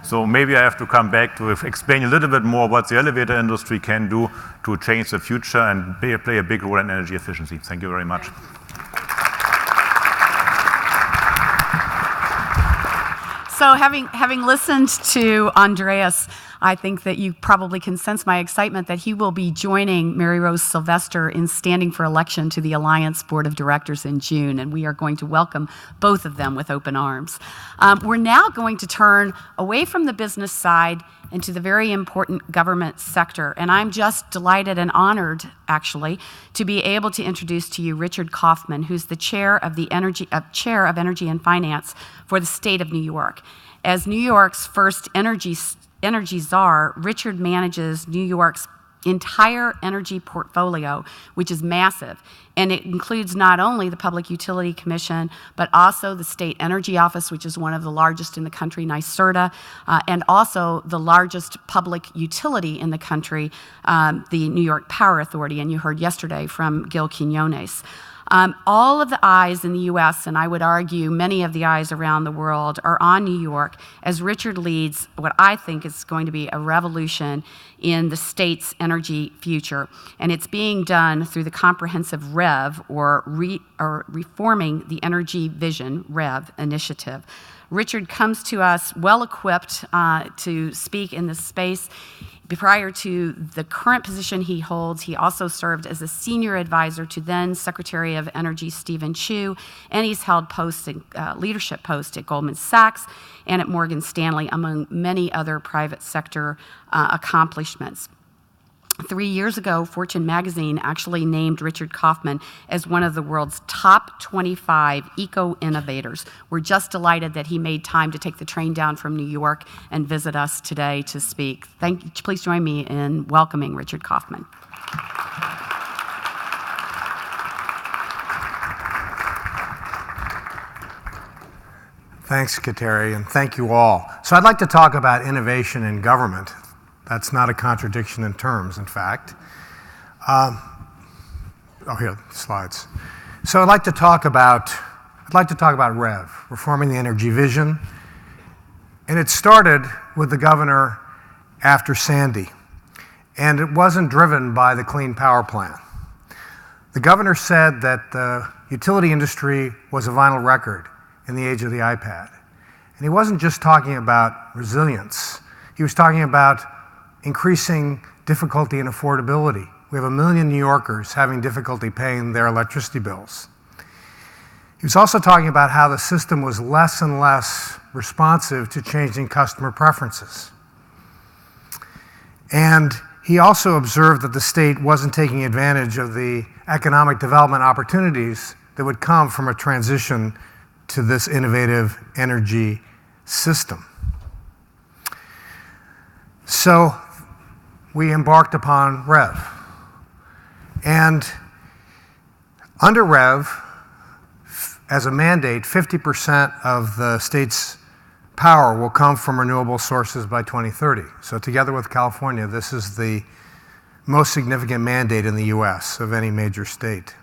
So maybe I have to come back to explain a little bit more what the elevator industry can do to change the future and play a big role in energy efficiency. Thank you very much. So having listened to Andreas, I think that you probably can sense my excitement that he will be joining Maryrose Sylvester in standing for election to the Alliance Board of Directors in June, and we are going to welcome both of them with open arms. We're now going to turn away from the business side into the very important government sector, and I'm just delighted and honored, actually, to be able to introduce to you Richard Kauffman, who's the chair of Chair of Energy and Finance for the state of New York. As New York's first energy czar, Richard manages New York's entire energy portfolio, which is massive. And it includes not only the Public Utility Commission, but also the State Energy Office, which is one of the largest in the country, NYSERDA, and also the largest public utility in the country, the New York Power Authority. And you heard yesterday from Gil Quinones. All of the eyes in the U.S., and I would argue many of the eyes around the world, are on New York as Richard leads what I think is going to be a revolution in the state's energy future. And it's being done through the comprehensive REV, or Reforming the Energy Vision, REV initiative. Richard comes to us well-equipped to speak in this space. Prior to the current position he holds, he also served as a senior advisor to then Secretary of Energy Stephen Chu, and he's held leadership posts at Goldman Sachs and at Morgan Stanley, among many other private sector accomplishments. 3 years ago, Fortune magazine actually named Richard Kauffman as one of the world's top 25 eco-innovators. We're just delighted that he made time to take the train down from New York and visit us today to speak. Please join me in welcoming Richard Kauffman. Thanks, Kateri, and thank you all. So I'd like to talk about innovation in government. That's not a contradiction in terms, in fact. Here, slides. So I'd like to talk about REV, Reforming the Energy Vision. And it started with the governor after Sandy. And it wasn't driven by the Clean Power Plan. The governor said that the utility industry was a vinyl record in the age of the iPad. And he wasn't just talking about resilience. He was talking about increasing difficulty and affordability. We have 1 million New Yorkers having difficulty paying their electricity bills. He was also talking about how the system was less and less responsive to changing customer preferences. And he also observed that the state wasn't taking advantage of the economic development opportunities that would come from a transition to this innovative energy system. So we embarked upon REV. And under REV, as a mandate, 50% of the state's power will come from renewable sources by 2030. So together with California, this is the most significant mandate in the US of any major state.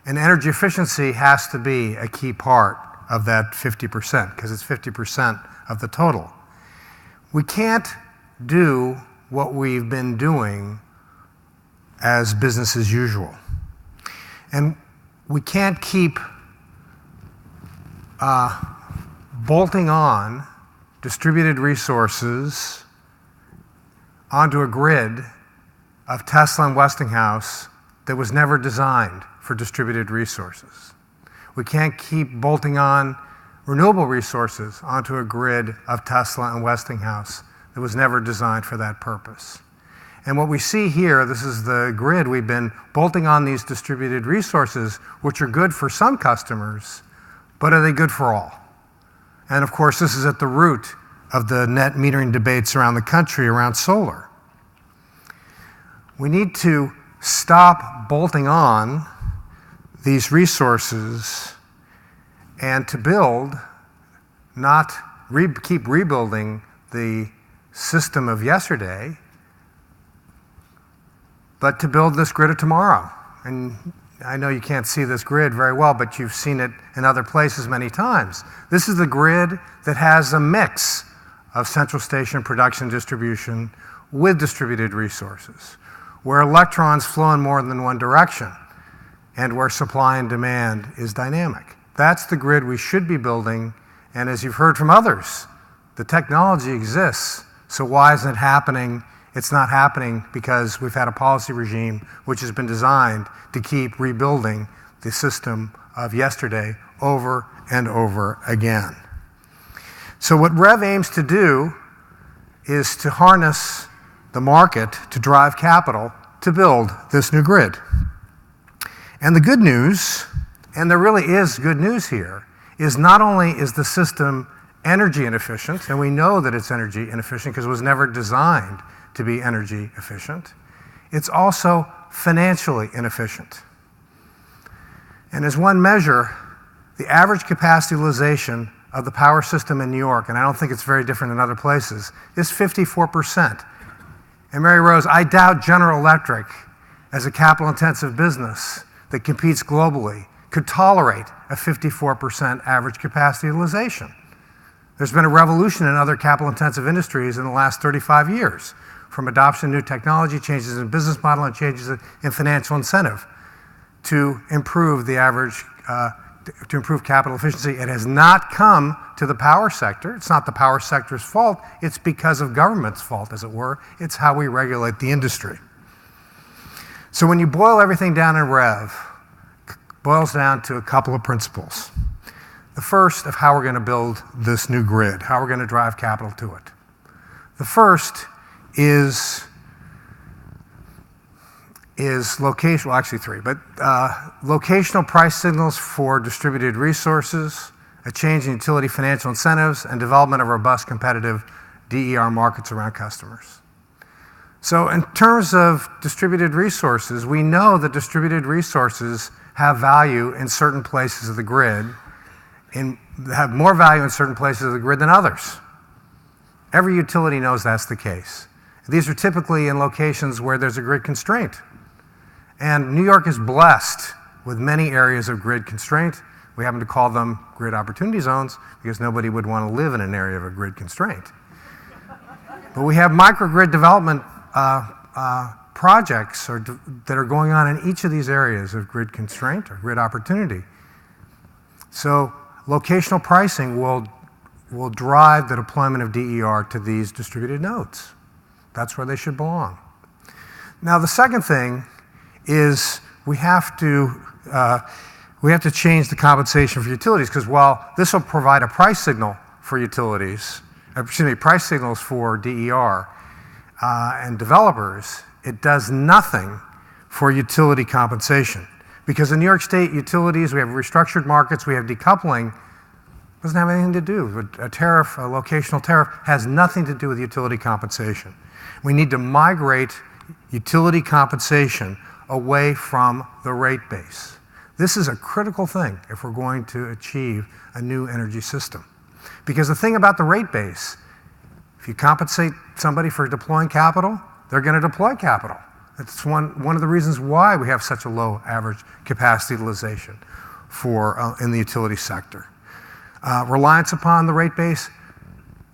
And energy efficiency has to be a key part of that 50%, because it's 50% of the total. We can't do what we've been doing as business as usual. And we can't keep bolting on distributed resources onto a grid of Tesla and Westinghouse that was never designed for distributed resources. We can't keep bolting on renewable resources onto a grid of Tesla and Westinghouse that was never designed for that purpose. And what we see here, this is the grid. We've been bolting on these distributed resources, which are good for some customers, but are they good for all? And of course, this is at the root of the net metering debates around the country around solar. We need to stop bolting on these resources and to build, not keep rebuilding the system of yesterday, but to build this grid of tomorrow. And I know you can't see this grid very well, but you've seen it in other places many times. This is the grid that has a mix of central station production distribution with distributed resources, where electrons flow in more than one direction, and where supply and demand is dynamic. That's the grid we should be building, and as you've heard from others, the technology exists, so why isn't it happening? It's not happening because we've had a policy regime which has been designed to keep rebuilding the system of yesterday over and over again. So what REV aims to do is to harness the market to drive capital to build this new grid. And the good news, and there really is good news here, is not only is the system energy inefficient, and we know that it's energy inefficient because it was never designed to be energy efficient, it's also financially inefficient. And as one measure, the average capacity utilization of the power system in New York, and I don't think it's very different in other places, is 54%. And Maryrose, I doubt General Electric, as a capital-intensive business that competes globally, could tolerate a 54% average capacity utilization. There's been a revolution in other capital-intensive industries in the last 35 years, from adoption of new technology, changes in business model, and changes in financial incentive to improve the average, to improve capital efficiency. It has not come to the power sector. It's not the power sector's fault. It's because of government's fault, as it were. It's how we regulate the industry. So when you boil everything down in REV, it boils down to a couple of principles. The first of how we're going to build this new grid, how we're going to drive capital to it. The first is location, well, actually three, but locational price signals for distributed resources, a change in utility financial incentives, and development of robust competitive DER markets around customers. So in terms of distributed resources, we know that distributed resources have value in certain places of the grid, and have more value in certain places of the grid than others. Every utility knows that's the case. These are typically in locations where there's a grid constraint. And New York is blessed with many areas of grid constraint. We happen to call them grid opportunity zones because nobody would want to live in an area of a grid constraint. But we have microgrid development projects that are going on in each of these areas of grid constraint or grid opportunity. So locational pricing will drive the deployment of DER to these distributed nodes. That's where they should belong. Now the second thing is we have to change the compensation for utilities, because while this will provide a price signal for utilities, price signals for DER and developers, it does nothing for utility compensation. Because in New York State utilities, we have restructured markets, we have decoupling, doesn't have anything to do. A tariff, a locational tariff, has nothing to do with utility compensation. We need to migrate utility compensation away from the rate base. This is a critical thing if we're going to achieve a new energy system. Because the thing about the rate base, if you compensate somebody for deploying capital, they're going to deploy capital. That's one of the reasons why we have such a low average capacity utilization in the utility sector. Reliance upon the rate base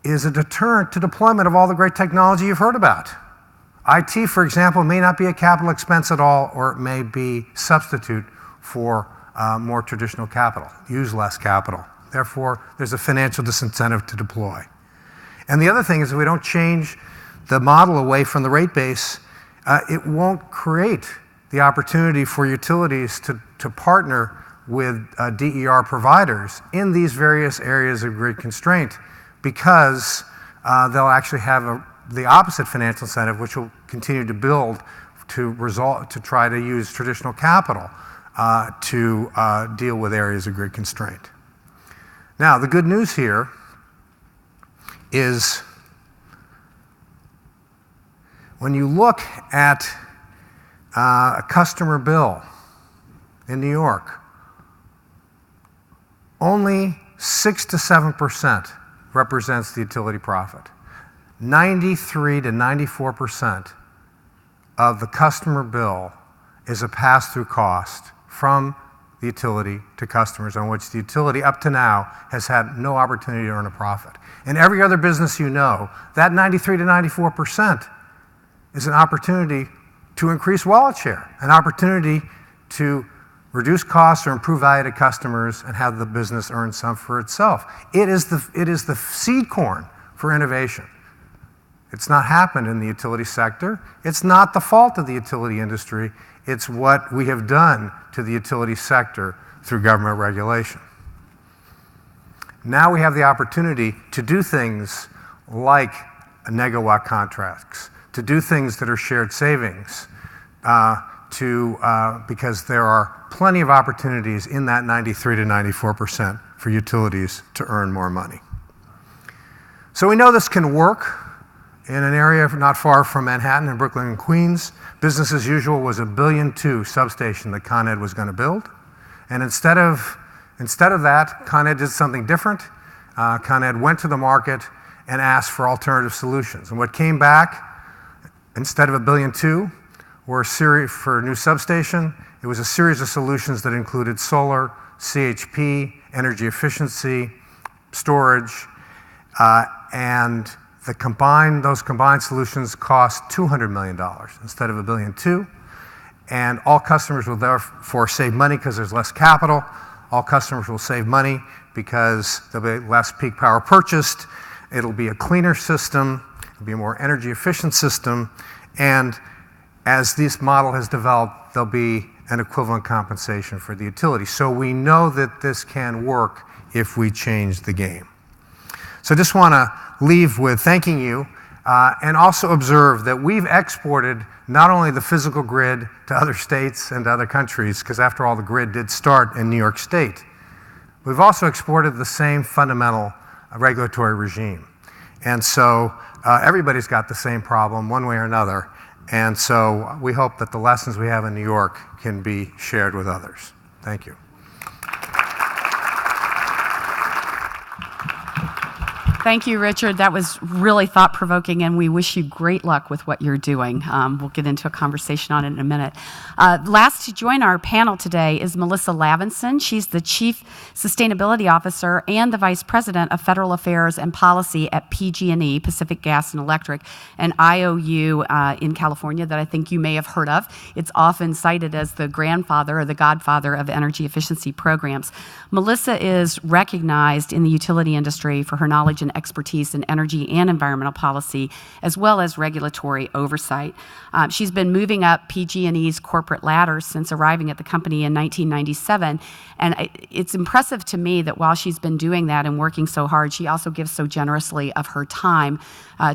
is a deterrent to deployment of all the great technology you've heard about. IT, for example, may not be a capital expense at all, or it may be substitute for more traditional capital, use less capital. Therefore, there's a financial disincentive to deploy. And the other thing is if we don't change the model away from the rate base, it won't create the opportunity for utilities to partner with DER providers in these various areas of grid constraint, because they'll actually have the opposite financial incentive, which will continue to build to try to use traditional capital to deal with areas of grid constraint. Now, the good news here is when you look at a customer bill in New York, only 6 to 7% represents the utility profit. 93 to 94% of the customer bill is a pass-through cost from the utility to customers on which the utility up to now has had no opportunity to earn a profit. In every other business you know, that 93 to 94% is an opportunity to increase wallet share, an opportunity to reduce costs or improve value to customers and have the business earn some for itself. It is the seed corn for innovation. It's not happened in the utility sector. It's not the fault of the utility industry. It's what we have done to the utility sector through government regulation. Now we have the opportunity to do things like negawatt contracts, to do things that are shared savings, because there are plenty of opportunities in that 93 to 94% for utilities to earn more money. So we know this can work in an area not far from Manhattan and Brooklyn and Queens. Business as usual was a $1.2 billion substation that Con Ed was going to build. And instead of that, Con Ed did something different. Con Ed went to the market and asked for alternative solutions. And what came back, instead of a $1.2 billion, were a series for a new substation. It was a series of solutions that included solar, CHP, energy efficiency, storage, and those combined solutions cost $200 million instead of $1.2 billion. And all customers will therefore save money because there's less capital. All customers will save money because there'll be less peak power purchased. It'll be a cleaner system. It'll be a more energy efficient system. And as this model has developed, there'll be an equivalent compensation for the utility. So we know that this can work if we change the game. So I just want to leave with thanking you and also observe that we've exported not only the physical grid to other states and to other countries, because after all, the grid did start in New York State. We've also exported the same fundamental regulatory regime. And so everybody's got the same problem one way or another. And so we hope that the lessons we have in New York can be shared with others. Thank you. Thank you, Richard. That was really thought-provoking, and we wish you great luck with what you're doing. We'll get into a conversation on it in a minute. Last to join our panel today is Melissa Lavinson. She's the Chief Sustainability Officer and the Vice President of Federal Affairs and Policy at PG&E, Pacific Gas and Electric, an IOU in California that I think you may have heard of. It's often cited as the grandfather or the godfather of energy efficiency programs. Melissa is recognized in the utility industry for her knowledge and expertise in energy and environmental policy, as well as regulatory oversight. She's been moving up PG&E's corporate ladder since arriving at the company in 1997, and it's impressive to me that while she's been doing that and working so hard, she also gives so generously of her time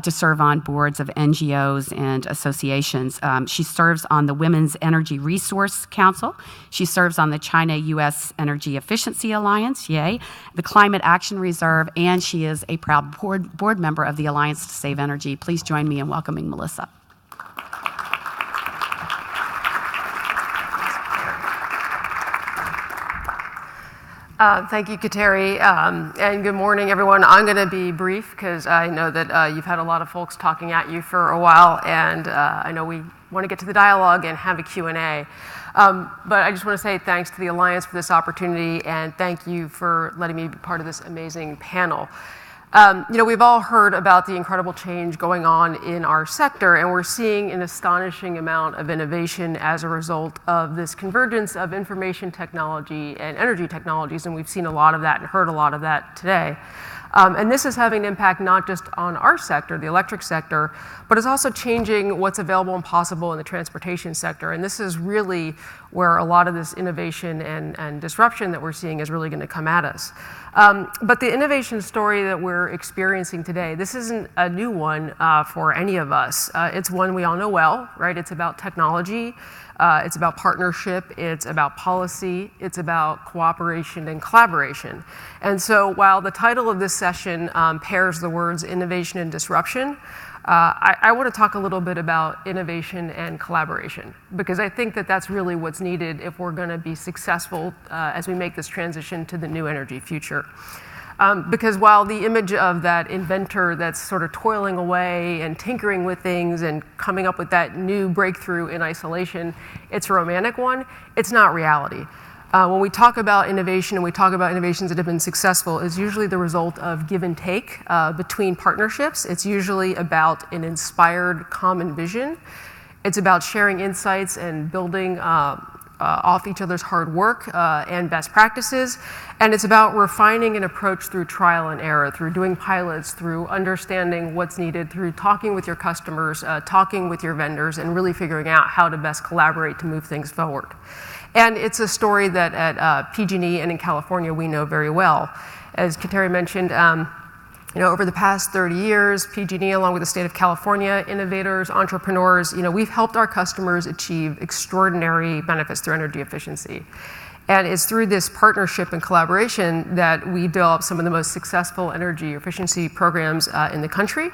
to serve on boards of NGOs and associations. She serves on the Women's Energy Resource Council. She serves on the China-U.S. Energy Efficiency Alliance, yay, the Climate Action Reserve, and she is a proud board member of the Alliance to Save Energy. Please join me in welcoming Melissa. Thank you, Kateri, and good morning, everyone. I'm going to be brief because I know that you've had a lot of folks talking at you for a while, and I know we want to get to the dialogue and have a Q&A. But I just want to say thanks to the Alliance for this opportunity, and thank you for letting me be part of this amazing panel. We've all heard about the incredible change going on in our sector, and we're seeing an astonishing amount of innovation as a result of this convergence of information technology and energy technologies, and we've seen a lot of that and heard a lot of that today. And this is having an impact not just on our sector, the electric sector, but it's also changing what's available and possible in the transportation sector. And this is really where a lot of this innovation and disruption that we're seeing is really going to come at us. But the innovation story that we're experiencing today, this isn't a new one for any of us. It's one we all know well, right? It's about technology. It's about partnership, it's about policy, it's about cooperation and collaboration. And so while the title of this session pairs the words innovation and disruption, I want to talk a little bit about innovation and collaboration, because I think that that's really what's needed if we're going to be successful as we make this transition to the new energy future. Because while the image of that inventor that's sort of toiling away and tinkering with things and coming up with that new breakthrough in isolation, it's a romantic one, it's not reality. When we talk about innovation and we talk about innovations that have been successful, it's usually the result of give and take between partnerships. It's usually about an inspired common vision. It's about sharing insights and building off each other's hard work and best practices. And it's about refining an approach through trial and error, through doing pilots, through understanding what's needed, through talking with your customers, talking with your vendors, and really figuring out how to best collaborate to move things forward. And it's a story that at PG&E and in California we know very well. As Kateri mentioned, over the past 30 years, PG&E, along with the state of California, innovators, entrepreneurs, we've helped our customers achieve extraordinary benefits through energy efficiency. And it's through this partnership and collaboration that we develop some of the most successful energy efficiency programs in the country.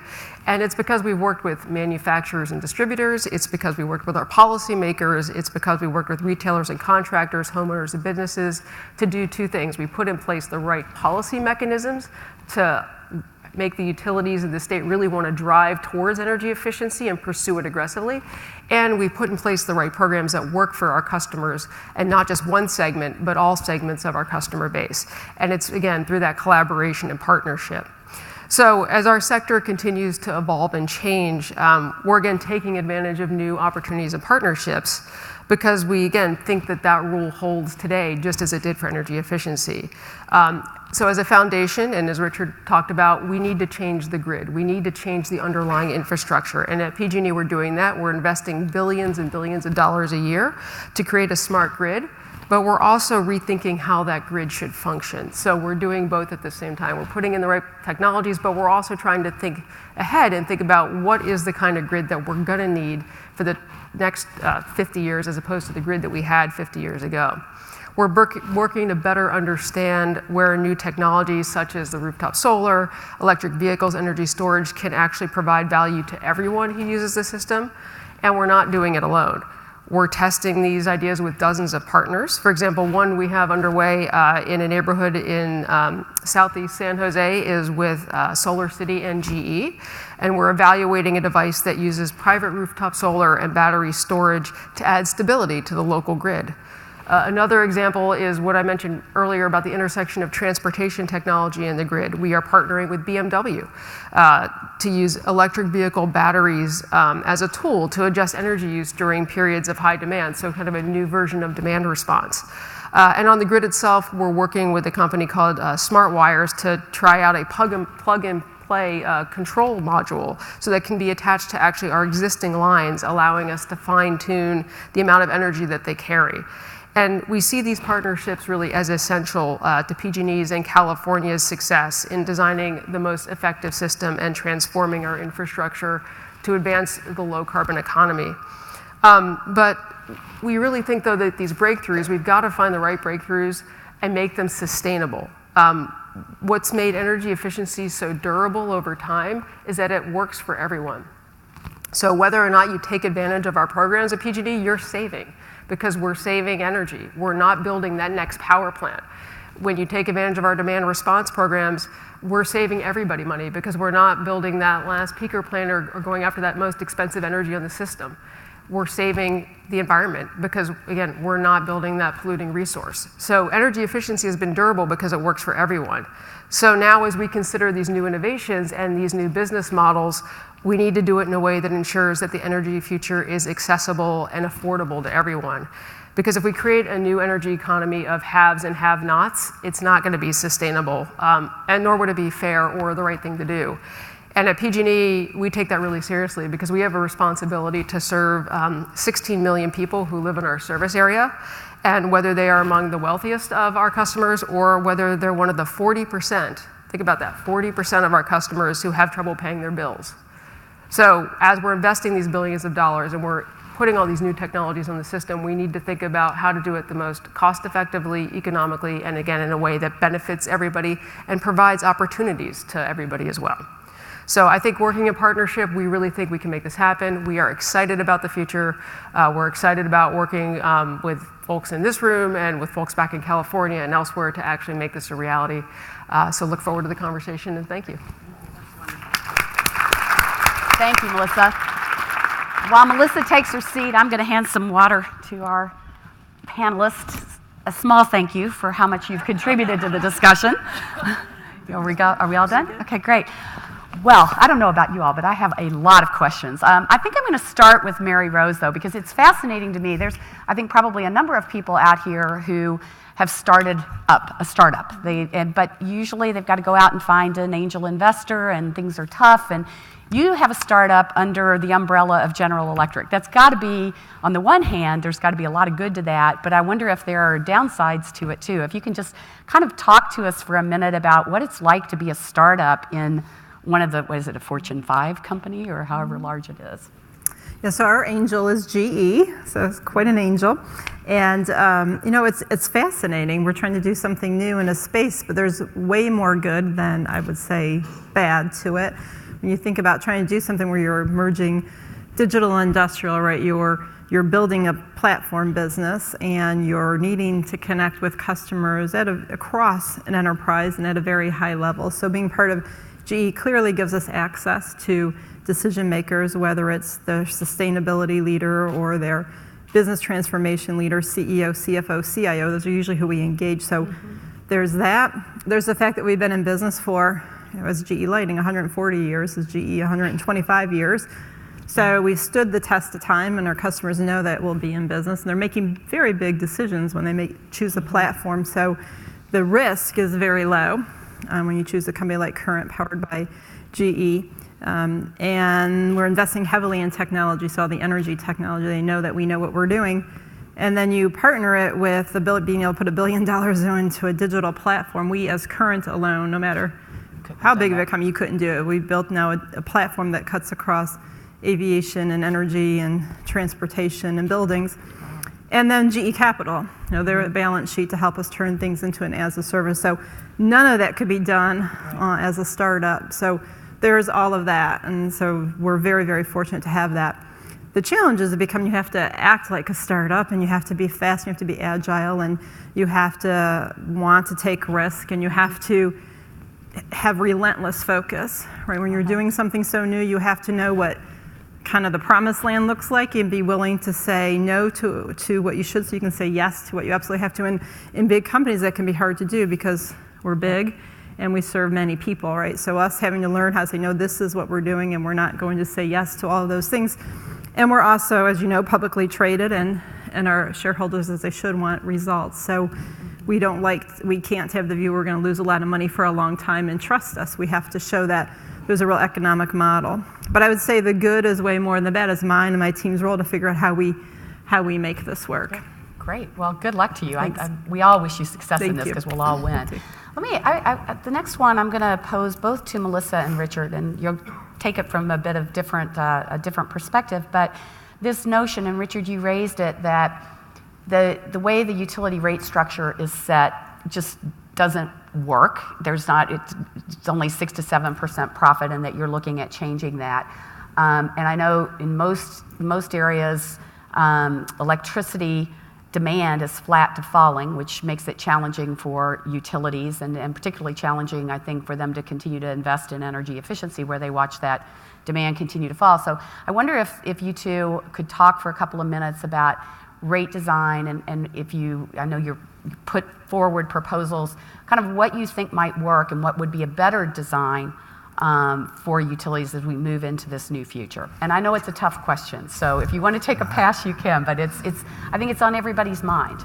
And it's because we've worked with manufacturers and distributors. It's because we worked with our policymakers. It's because we worked with retailers and contractors, homeowners and businesses to do two things. We put in place the right policy mechanisms to make the utilities of the state really want to drive towards energy efficiency and pursue it aggressively. And we put in place the right programs that work for our customers, and not just one segment, but all segments of our customer base. And it's, again, through that collaboration and partnership. So as our sector continues to evolve and change, we're, again, taking advantage of new opportunities and partnerships because we, again, think that that rule holds today just as it did for energy efficiency. So as a foundation, and as Richard talked about, we need to change the grid. We need to change the underlying infrastructure. And at PG&E, we're doing that. We're investing billions and billions of dollars a year to create a smart grid. But we're also rethinking how that grid should function. So we're doing both at the same time. We're putting in the right technologies, but we're also trying to think ahead and think about what is the kind of grid that we're going to need for the next 50 years as opposed to the grid that we had 50 years ago. We're working to better understand where new technologies such as the rooftop solar, electric vehicles, energy storage can actually provide value to everyone who uses the system, and we're not doing it alone. We're testing these ideas with dozens of partners. For example, one we have underway in a neighborhood in southeast San Jose is with SolarCity and GE, and we're evaluating a device that uses private rooftop solar and battery storage to add stability to the local grid. Another example is what I mentioned earlier about the intersection of transportation technology and the grid. We are partnering with BMW to use electric vehicle batteries as a tool to adjust energy use during periods of high demand, so kind of a new version of demand response. And on the grid itself, we're working with a company called Smart Wires to try out a plug-and-play control module so that can be attached to actually our existing lines, allowing us to fine-tune the amount of energy that they carry. And we see these partnerships really as essential to PG&E's and California's success in designing the most effective system and transforming our infrastructure to advance the low-carbon economy. But we really think, though, that these breakthroughs, we've got to find the right breakthroughs and make them sustainable. What's made energy efficiency so durable over time is that it works for everyone. So whether or not you take advantage of our programs at PG&E, you're saving, because we're saving energy. We're not building that next power plant. When you take advantage of our demand response programs, we're saving everybody money because we're not building that last peaker plant or going after that most expensive energy on the system. We're saving the environment because, again, we're not building that polluting resource. So energy efficiency has been durable because it works for everyone. So now as we consider these new innovations and these new business models, we need to do it in a way that ensures that the energy future is accessible and affordable to everyone. Because if we create a new energy economy of haves and have-nots, it's not going to be sustainable, and nor would it be fair or the right thing to do. And at PG&E, we take that really seriously because we have a responsibility to serve 16 million people who live in our service area. And whether they are among the wealthiest of our customers or whether they're one of the 40%, think about that, 40% of our customers who have trouble paying their bills. So as we're investing these billions of dollars and we're putting all these new technologies on the system, we need to think about how to do it the most cost-effectively, economically, and again, in a way that benefits everybody and provides opportunities to everybody as well. So I think working in partnership, we really think we can make this happen. We are excited about the future. We're excited about working with folks in this room and with folks back in California and elsewhere to actually make this a reality. So look forward to the conversation, and thank you. Thank you, Melissa. While Melissa takes her seat, I'm going to hand some water to our panelists. a small thank you for how much you've contributed to the discussion. Are we all done? Okay, great. Well, I don't know about you all, but I have a lot of questions. I think I'm going to start with Maryrose, though, because it's fascinating to me. There's, I think, probably a number of people out here who have started up a startup. But usually they've got to go out and find an angel investor, and things are tough. And you have a startup under the umbrella of General Electric. That's got to be, on the one hand, there's got to be a lot of good to that, but I wonder if there are downsides to it, too. If you can just kind of talk to us for a minute about what it's like to be a startup in one of the, what is it, a Fortune 5 company or however large it is? Yeah, so our angel is GE, so it's quite an angel. And, it's fascinating. We're trying to do something new in a space, but there's way more good than, I would say, bad to it. When you think about trying to do something where you're merging digital and industrial, right, you're building a platform business and you're needing to connect with customers across an enterprise and at a very high level. So being part of GE clearly gives us access to decision makers, whether it's the sustainability leader or their business transformation leader, CEO, CFO, CIO. Those are usually who we engage. So there's that. There's the fact that we've been in business for, as GE Lighting, 140 years, as GE 125 years. So we've stood the test of time, and our customers know that we'll be in business. And they're making very big decisions when they choose a platform. So the risk is very low when you choose a company like Current, powered by GE. And we're investing heavily in technology, so all the energy technology, they know that we know what we're doing. And then you partner it with being able to put $1 billion into a digital platform. We, as Current alone, no matter how big of a company, you couldn't do it. We've built now a platform that cuts across aviation and energy and transportation and buildings. And then GE Capital, they're a balance sheet to help us turn things into an as-a-service. So none of that could be done as a startup. So there's all of that, and so we're very, very fortunate to have that. The challenge is you have to act like a startup, and you have to be fast, and you have to be agile, and you have to want to take risk, and you have to have relentless focus, right? When you're doing something so new, you have to know what kind of the promised land looks like and be willing to say no to what you should, so you can say yes to what you absolutely have to. And in big companies, that can be hard to do because we're big and we serve many people, right? So us having to learn how to say, no, this is what we're doing, and we're not going to say yes to all of those things. And we're also, as you know, publicly traded, and our shareholders, as they should, want results. So we can't have the view we're going to lose a lot of money for a long time and trust us. We have to show that there's a real economic model. But I would say the good is way more than the bad. Is mine and my team's role to figure out how we make this work. Okay. Great. Well, good luck to you. We all wish you success in this because we'll all win. The next one I'm going to pose both to Melissa and Richard, and you'll take it from a bit of a different perspective. But this notion, and Richard, you raised it, that the way the utility rate structure is set just doesn't work. It's only 6 to 7% profit, and that you're looking at changing that. And I know in most areas, electricity demand is flat to falling, which makes it challenging for utilities, and particularly challenging, I think, for them to continue to invest in energy efficiency where they watch that demand continue to fall. So I wonder if you two could talk for a couple of minutes about rate design, and I know you put forward proposals, kind of what you think might work and what would be a better design for utilities as we move into this new future. And I know it's a tough question, so if you want to take a pass, you can, but I think it's on everybody's mind.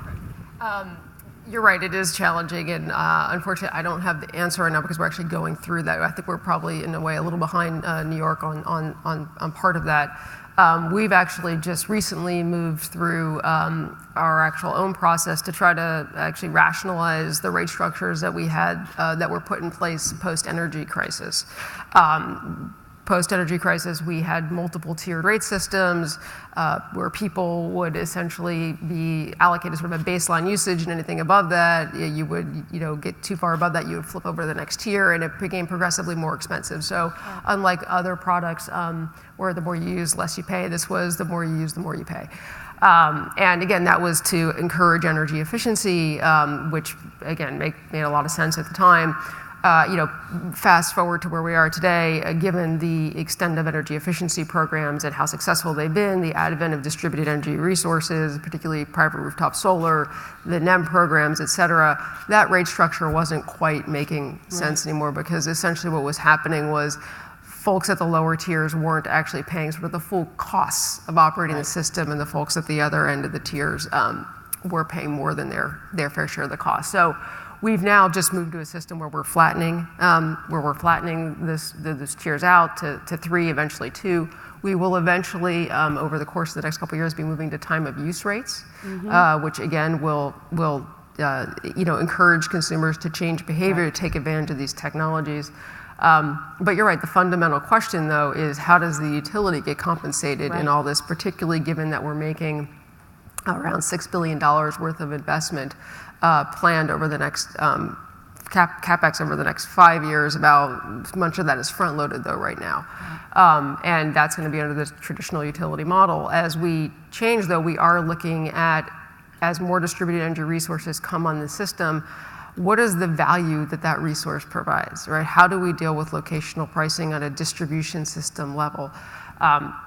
You're right, it is challenging, and unfortunately I don't have the answer right now because we're actually going through that. I think we're probably in a way a little behind New York on part of that. We've actually just recently moved through our actual own process to try to actually rationalize the rate structures that we had that were put in place post-energy crisis. Post-energy crisis, we had multiple tiered rate systems where people would essentially be allocated sort of a baseline usage, and anything above that, you would get too far above that, you would flip over to the next tier, and it became progressively more expensive. So unlike other products where the more you use, less you pay, this was the more you use, the more you pay. And again, that was to encourage energy efficiency, which again made a lot of sense at the time. fast forward to where we are today, given the extent of energy efficiency programs and how successful they've been, the advent of distributed energy resources, particularly private rooftop solar, the NEM programs, et cetera, that rate structure wasn't quite making sense anymore, because essentially what was happening was folks at the lower tiers weren't actually paying sort of the full costs of operating the system, and the folks at the other end of the tiers were paying more than their fair share of the cost. So we've now just moved to a system where we're flattening those tiers out to 3, eventually 2. We will eventually, over the course of the next couple of years, be moving to time of use rates, which again will encourage consumers to change behavior, to take advantage of these technologies. But you're right, the fundamental question though is, how does the utility get compensated in all this, particularly given that we're making around $6 billion worth of investment planned over the next CapEx over the next 5 years. About much of that is front loaded though right now, and that's going to be under the traditional utility model. As we change though, we are looking at, as more distributed energy resources come on the system, what is the value that that resource provides, right? How do we deal with locational pricing on a distribution system level?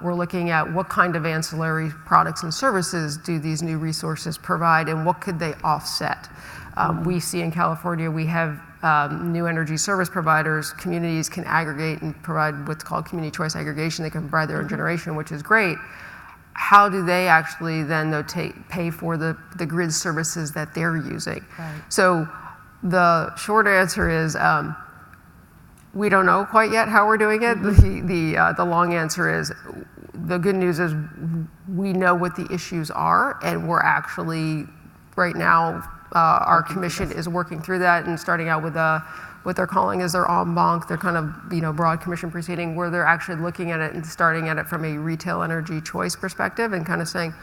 We're looking at what kind of ancillary products and services do these new resources provide, and what could they offset? We see in California, we have new energy service providers. Communities can aggregate and provide what's called community choice aggregation. They can provide their own generation, which is great. How do they actually then though pay for the grid services that they're using? So the short answer is, we don't know quite yet how we're doing it. The long answer is, the good news is we know what the issues are, and we're actually, right now, our commission is working through that and starting out with what they're calling is their en banc, their kind of broad commission proceeding, where they're actually looking at it and starting at it from a retail energy choice perspective and kind of saying,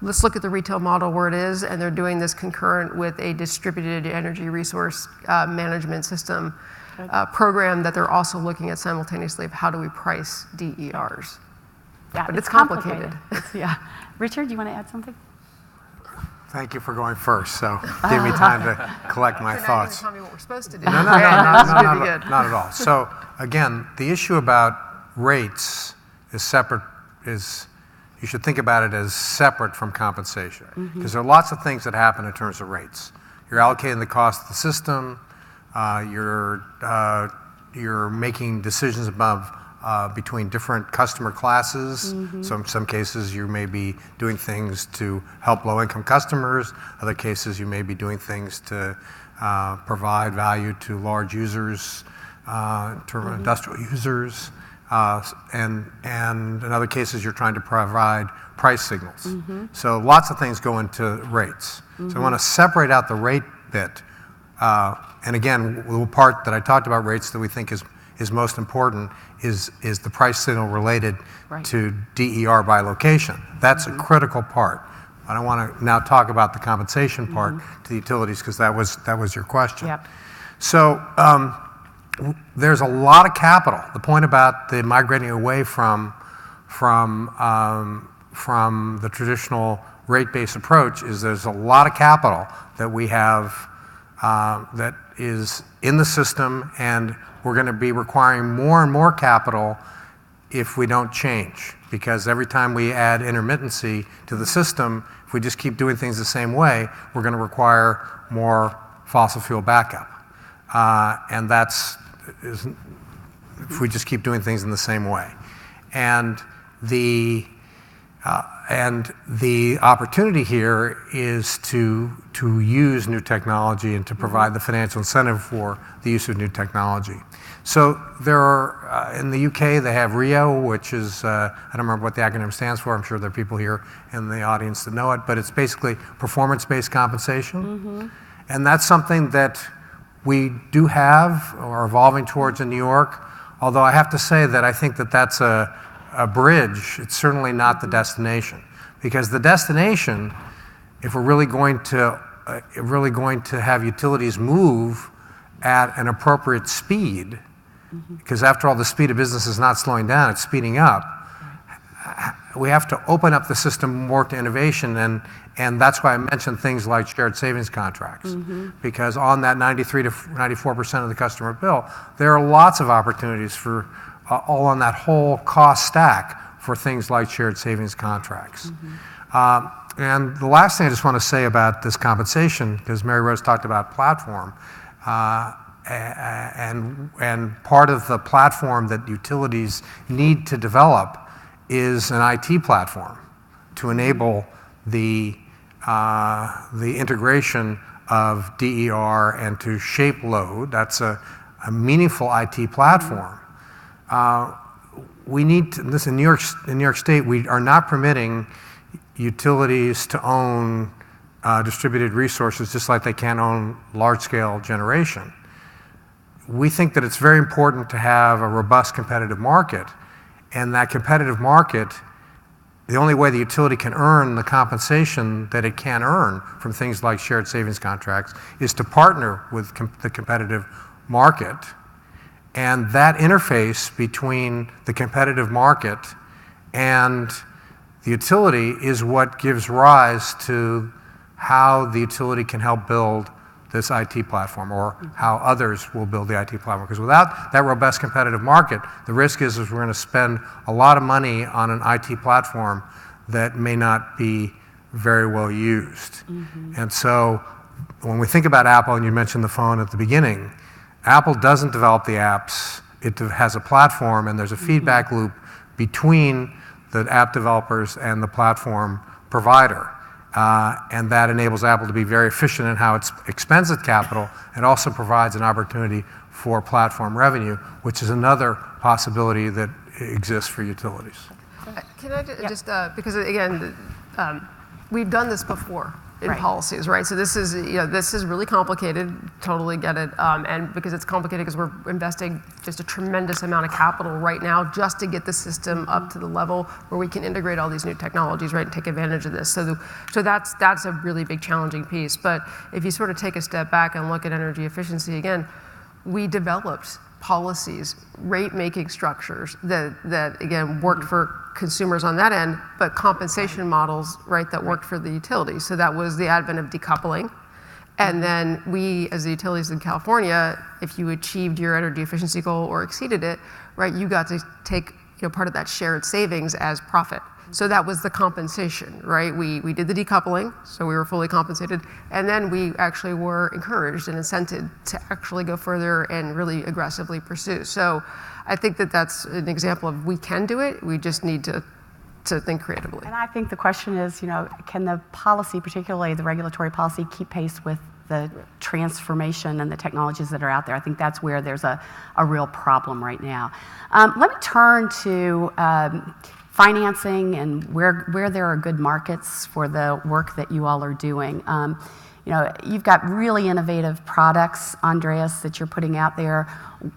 let's look at the retail model where it is, and they're doing this concurrent with a distributed energy resource management system program that they're also looking at simultaneously of how do we price DERs. Yeah, but it's complicated. Yeah. Richard, do you want to add something? Thank you for going first, so give me time to collect my thoughts. Tell me what we're supposed to do. No, not at all. So again, the issue about rates is separate. You should think about it as separate from compensation, because there are lots of things that happen in terms of rates. You're allocating the cost of the system. You're making decisions between different customer classes. So in some cases, you may be doing things to help low-income customers. Other cases, you may be doing things to provide value to large users, in terms of industrial users. And in other cases, you're trying to provide price signals. So lots of things go into rates. So I want to separate out the rate bit. And again, the part that I talked about rates that we think is most important is the price signal related to DER by location. That's a critical part. I don't want to now talk about the compensation part to the utilities, because that was your question. So there's a lot of capital. The point about the migrating away from the traditional rate-based approach is there's a lot of capital that we have that is in the system, and we're going to be requiring more and more capital if we don't change, because every time we add intermittency to the system, if we just keep doing things the same way, we're going to require more fossil fuel backup. And that's if we just keep doing things in the same way. And the opportunity here is to use new technology and to provide the financial incentive for the use of new technology. So there are, in the UK, they have RIIO, which is, I don't remember what the acronym stands for. I'm sure there are people here in the audience that know it, but it's basically performance-based compensation. And that's something that we do have or are evolving towards in New York, although I have to say that I think that that's a bridge. It's certainly not the destination, because the destination, if we're really going to have utilities move at an appropriate speed, because after all, the speed of business is not slowing down, it's speeding up. we have to open up the system more to innovation, and that's why I mentioned things like shared savings contracts. Because on that 93 to 94% of the customer bill, there are lots of opportunities for all on that whole cost stack for things like shared savings contracts. And the last thing I just want to say about this compensation, because Maryrose talked about platform, and part of the platform that utilities need to develop is an IT platform to enable the integration of DER and to shape load. That's a meaningful IT platform. We need to, this in New York State, we are not permitting utilities to own distributed resources just like they can't own large-scale generation. We think that it's very important to have a robust competitive market, and that competitive market, the only way the utility can earn the compensation that it can earn from things like shared savings contracts is to partner with the competitive market. And that interface between the competitive market and the utility is what gives rise to how the utility can help build this IT platform, or how others will build the IT platform. Because without that robust competitive market, the risk is we're going to spend a lot of money on an IT platform that may not be very well used. And so when we think about Apple, and you mentioned the phone at the beginning, Apple doesn't develop the apps. It has a platform, and there's a feedback loop between the app developers and the platform provider. And that enables Apple to be very efficient in how it expends its capital, and also provides an opportunity for platform revenue, which is another possibility that exists for utilities. Can I just, because again, we've done this before in policies, right? So this is, this is really complicated, totally get it. And because it's complicated because we're investing just a tremendous amount of capital right now just to get the system up to the level where we can integrate all these new technologies, right, and take advantage of this. So that's a really big challenging piece. But if you sort of take a step back and look at energy efficiency again, we developed policies, rate-making structures that again worked for consumers on that end, but compensation models, right, that worked for the utilities. So that was the advent of decoupling. And then we, as the utilities in California, if you achieved your energy efficiency goal or exceeded it, right, you got to take part of that shared savings as profit. So that was the compensation, right? We did the decoupling, so we were fully compensated, and then we actually were encouraged and incented to actually go further and really aggressively pursue. So I think that that's an example of we can do it, we just need to think creatively. And I think the question is, can the policy, particularly the regulatory policy, keep pace with the transformation and the technologies that are out there? I think that's where there's a real problem right now. Let me turn to financing and where there are good markets for the work that you all are doing. You've got really innovative products, Andreas, that you're putting out there.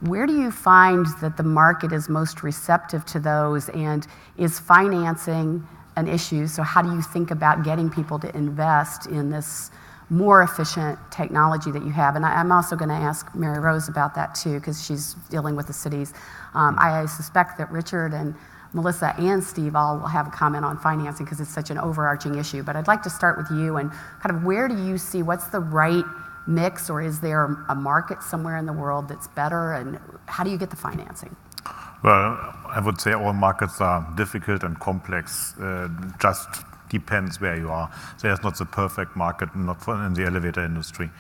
Where do you find that the market is most receptive to those, and is financing an issue? So how do you think about getting people to invest in this more efficient technology that you have? And I'm also going to ask Maryrose about that too, because she's dealing with the cities. I suspect that Richard and Melissa and Steve all will have a comment on financing because it's such an overarching issue. But I'd like to start with you, and kind of where do you see what's the right mix, or is there a market somewhere in the world that's better, and how do you get the financing? Well, I would say all markets are difficult and complex. Just depends where you are. There's not the perfect market, not in the elevator industry.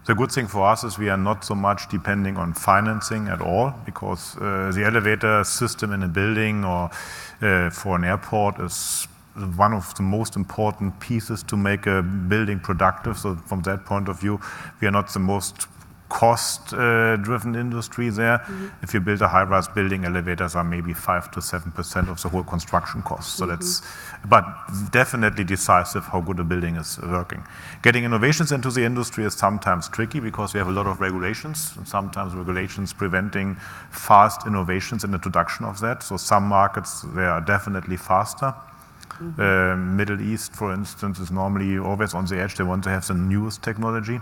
The good thing for us is we are not so much depending on financing at all, because the elevator system in a building or for an airport is one of the most important pieces to make a building productive. So from that point of view, we are not the most cost-driven industry there. If you build a high-rise building, elevators are maybe 5 to 7% of the whole construction cost. So that's, but definitely decisive how good a building is working. Getting innovations into the industry is sometimes tricky because we have a lot of regulations, and sometimes regulations preventing fast innovations in the introduction of that. So some markets, they are definitely faster. Middle East, for instance, is normally always on the edge. They want to have the newest technology.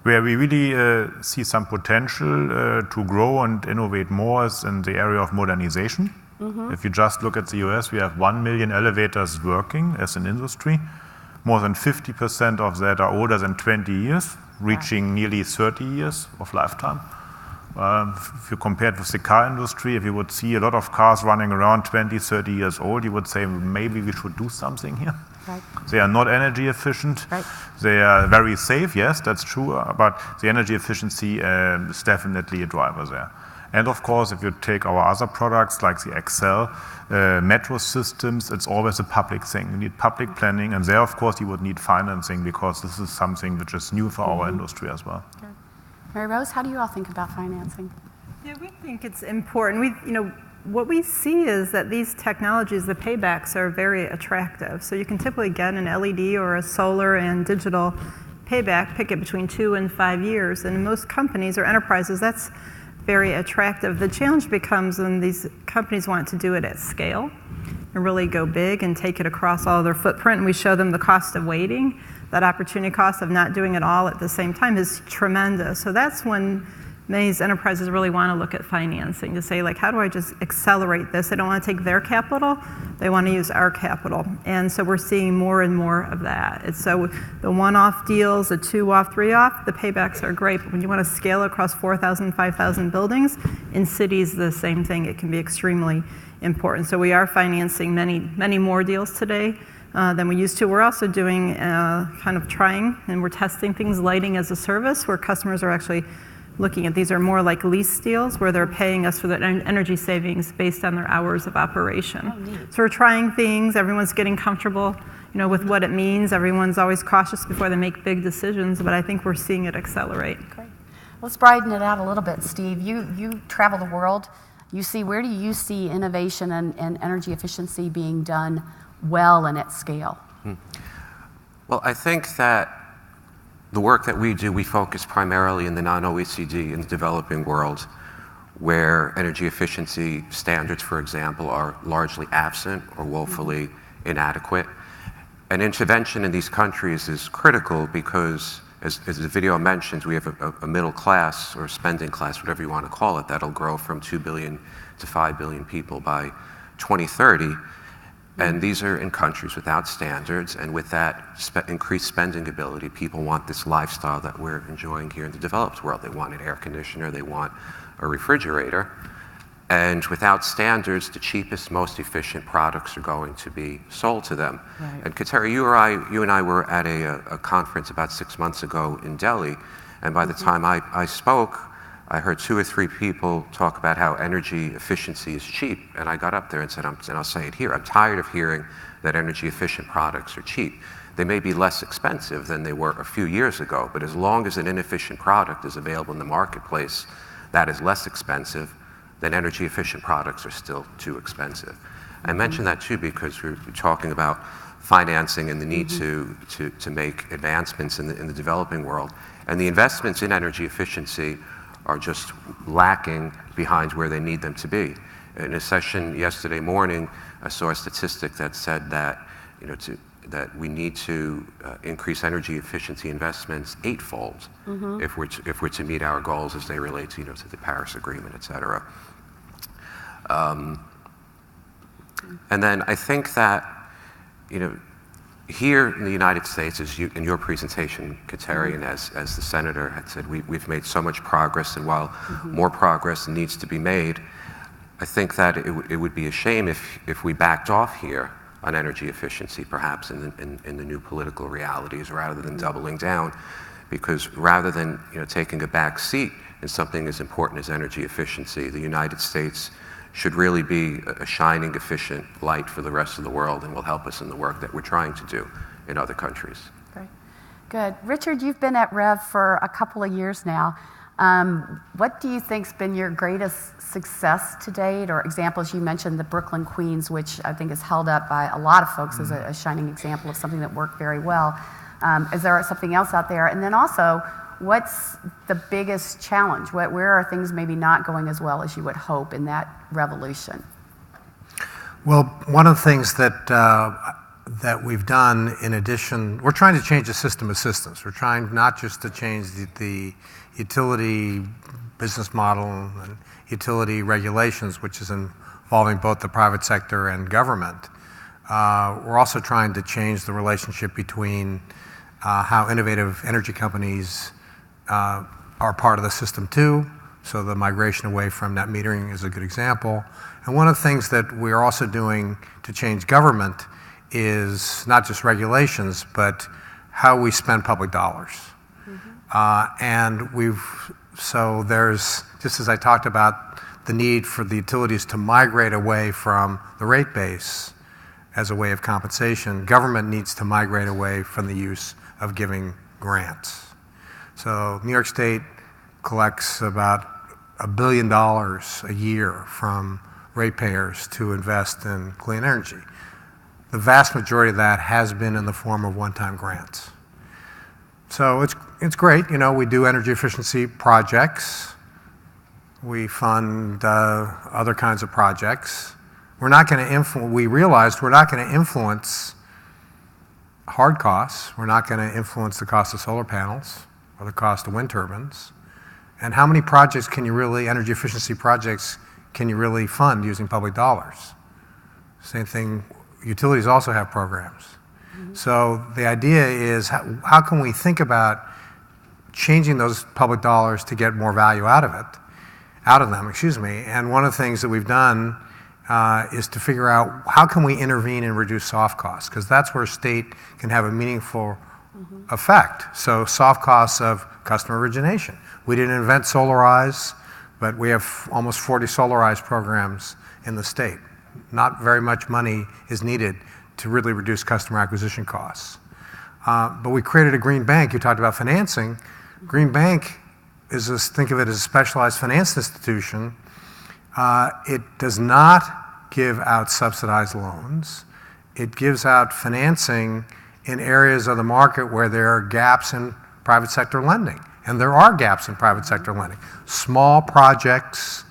Where we really see some potential to grow and innovate more is in the area of modernization. If you just look at the US, we have 1 million elevators working as an industry. More than 50% of that are older than 20 years, reaching nearly 30 years of lifetime. If you compare it with the car industry, if you would see a lot of cars running around 20, 30 years old, you would say maybe we should do something here. Right. They are not energy efficient. Right. They are very safe, yes, that's true, but the energy efficiency is definitely a driver there. And of course, if you take our other products like the Excel, metro systems, it's always a public thing. You need public planning, and there, of course, you would need financing because this is something which is new for our industry as well. Okay. Maryrose, how do you all think about financing? Yeah, we think it's important. What we see is that these technologies, the paybacks are very attractive. So you can typically get an LED or a solar and digital payback, pick it between 2 and 5 years. And in most companies or enterprises, that's very attractive. The challenge becomes when these companies want to do it at scale and really go big and take it across all their footprint. And we show them the cost of waiting. That opportunity cost of not doing it all at the same time is tremendous. So that's when many enterprises really want to look at financing to say, like, how do I just accelerate this? They don't want to take their capital. They want to use our capital. And so we're seeing more and more of that. And so the one-off deals, the two-off, three-off, the paybacks are great. But when you want to scale across 4,000, 5,000 buildings, in cities, the same thing. It can be extremely important. So we are financing many, many more deals today than we used to. We're also doing kind of trying, and we're testing things, lighting as a service, where customers are actually looking at these are more like lease deals where they're paying us for the energy savings based on their hours of operation. So we're trying things. Everyone's getting comfortable, with what it means. Everyone's always cautious before they make big decisions, but I think we're seeing it accelerate. Great. Let's broaden it out a little bit, Steve. You travel the world. Where do you see innovation and energy efficiency being done well and at scale? Well, I think that the work that we do, we focus primarily in the non-OECD, in the developing world, where energy efficiency standards, for example, are largely absent or woefully inadequate. And intervention in these countries is critical because, as the video mentions, we have a middle class or spending class, whatever you want to call it, that'll grow from 2 billion to 5 billion people by 2030. And these are in countries without standards, and with that increased spending ability, people want this lifestyle that we're enjoying here in the developed world. They want an air conditioner, they want a refrigerator. And without standards, the cheapest, most efficient products are going to be sold to them. Right. And Kateri, you and I were at a conference about 6 months ago in Delhi, and by the time I spoke, I heard 2 or 3 people talk about how energy efficiency is cheap, and I got up there and said, and I'll say it here, I'm tired of hearing that energy efficient products are cheap. They may be less expensive than they were a few years ago, but as long as an inefficient product is available in the marketplace that is less expensive, then energy efficient products are still too expensive. I mention that too because we're talking about financing and the need to make advancements in the developing world. And the investments in energy efficiency are just lacking behind where they need them to be. In a session yesterday morning, I saw a statistic that said that that we need to increase energy efficiency investments 8-fold if we're to meet our goals as they relate to to the Paris Agreement, et cetera. And then I think that here in the United States, as in your presentation, Kateri, and as the senator had said, we've made so much progress, and while more progress needs to be made, I think that it would be a shame if we backed off here on energy efficiency, perhaps in the new political realities, rather than doubling down, because rather than taking a back seat in something as important as energy efficiency, the United States should really be a shining, efficient light for the rest of the world and will help us in the work that we're trying to do in other countries. Great. Good. Richard, you've been at REV for a couple of years now. What do you think's been your greatest success to date, or examples? You mentioned the Brooklyn Queens, which I think is held up by a lot of folks as a shining example of something that worked very well. Is there something else out there? And then also, what's the biggest challenge? Where are things maybe not going as well as you would hope in that revolution? Well, one of the things that we've done in addition, we're trying to change the system of systems. We're trying not just to change the utility business model and utility regulations, which is an involving both the private sector and government. We're also trying to change the relationship between how innovative energy companies are part of the system too. So the migration away from net metering is a good example. And one of the things that we are also doing to change government is not just regulations, but how we spend public dollars. So there's, just as I talked about the need for the utilities to migrate away from the rate base as a way of compensation, government needs to migrate away from the use of giving grants. So New York State collects about $1 billion a year from ratepayers to invest in clean energy. The vast majority of that has been in the form of one-time grants. So it's great, you know, we do energy efficiency projects. We fund other kinds of projects. We're not going to we realized we're not going to influence hard costs. We're not going to influence the cost of solar panels or the cost of wind turbines. And how many projects can you really, energy efficiency projects, can you really fund using public dollars? Same thing, utilities also have programs. So the idea is how can we think about changing those public dollars to get more value out of them, excuse me. And one of the things that we've done is to figure out how can we intervene and reduce soft costs, because that's where state can have a meaningful effect. So soft costs of customer origination. We didn't invent Solarize, but we have almost 40 Solarize programs in the state. Not very much money is needed to really reduce customer acquisition costs. But we created a green bank. You talked about financing. Green bank is, think of it as a specialized finance institution. It does not give out subsidized loans. It gives out financing in areas of the market where there are gaps in private sector lending. And there are gaps in private sector lending. Small projects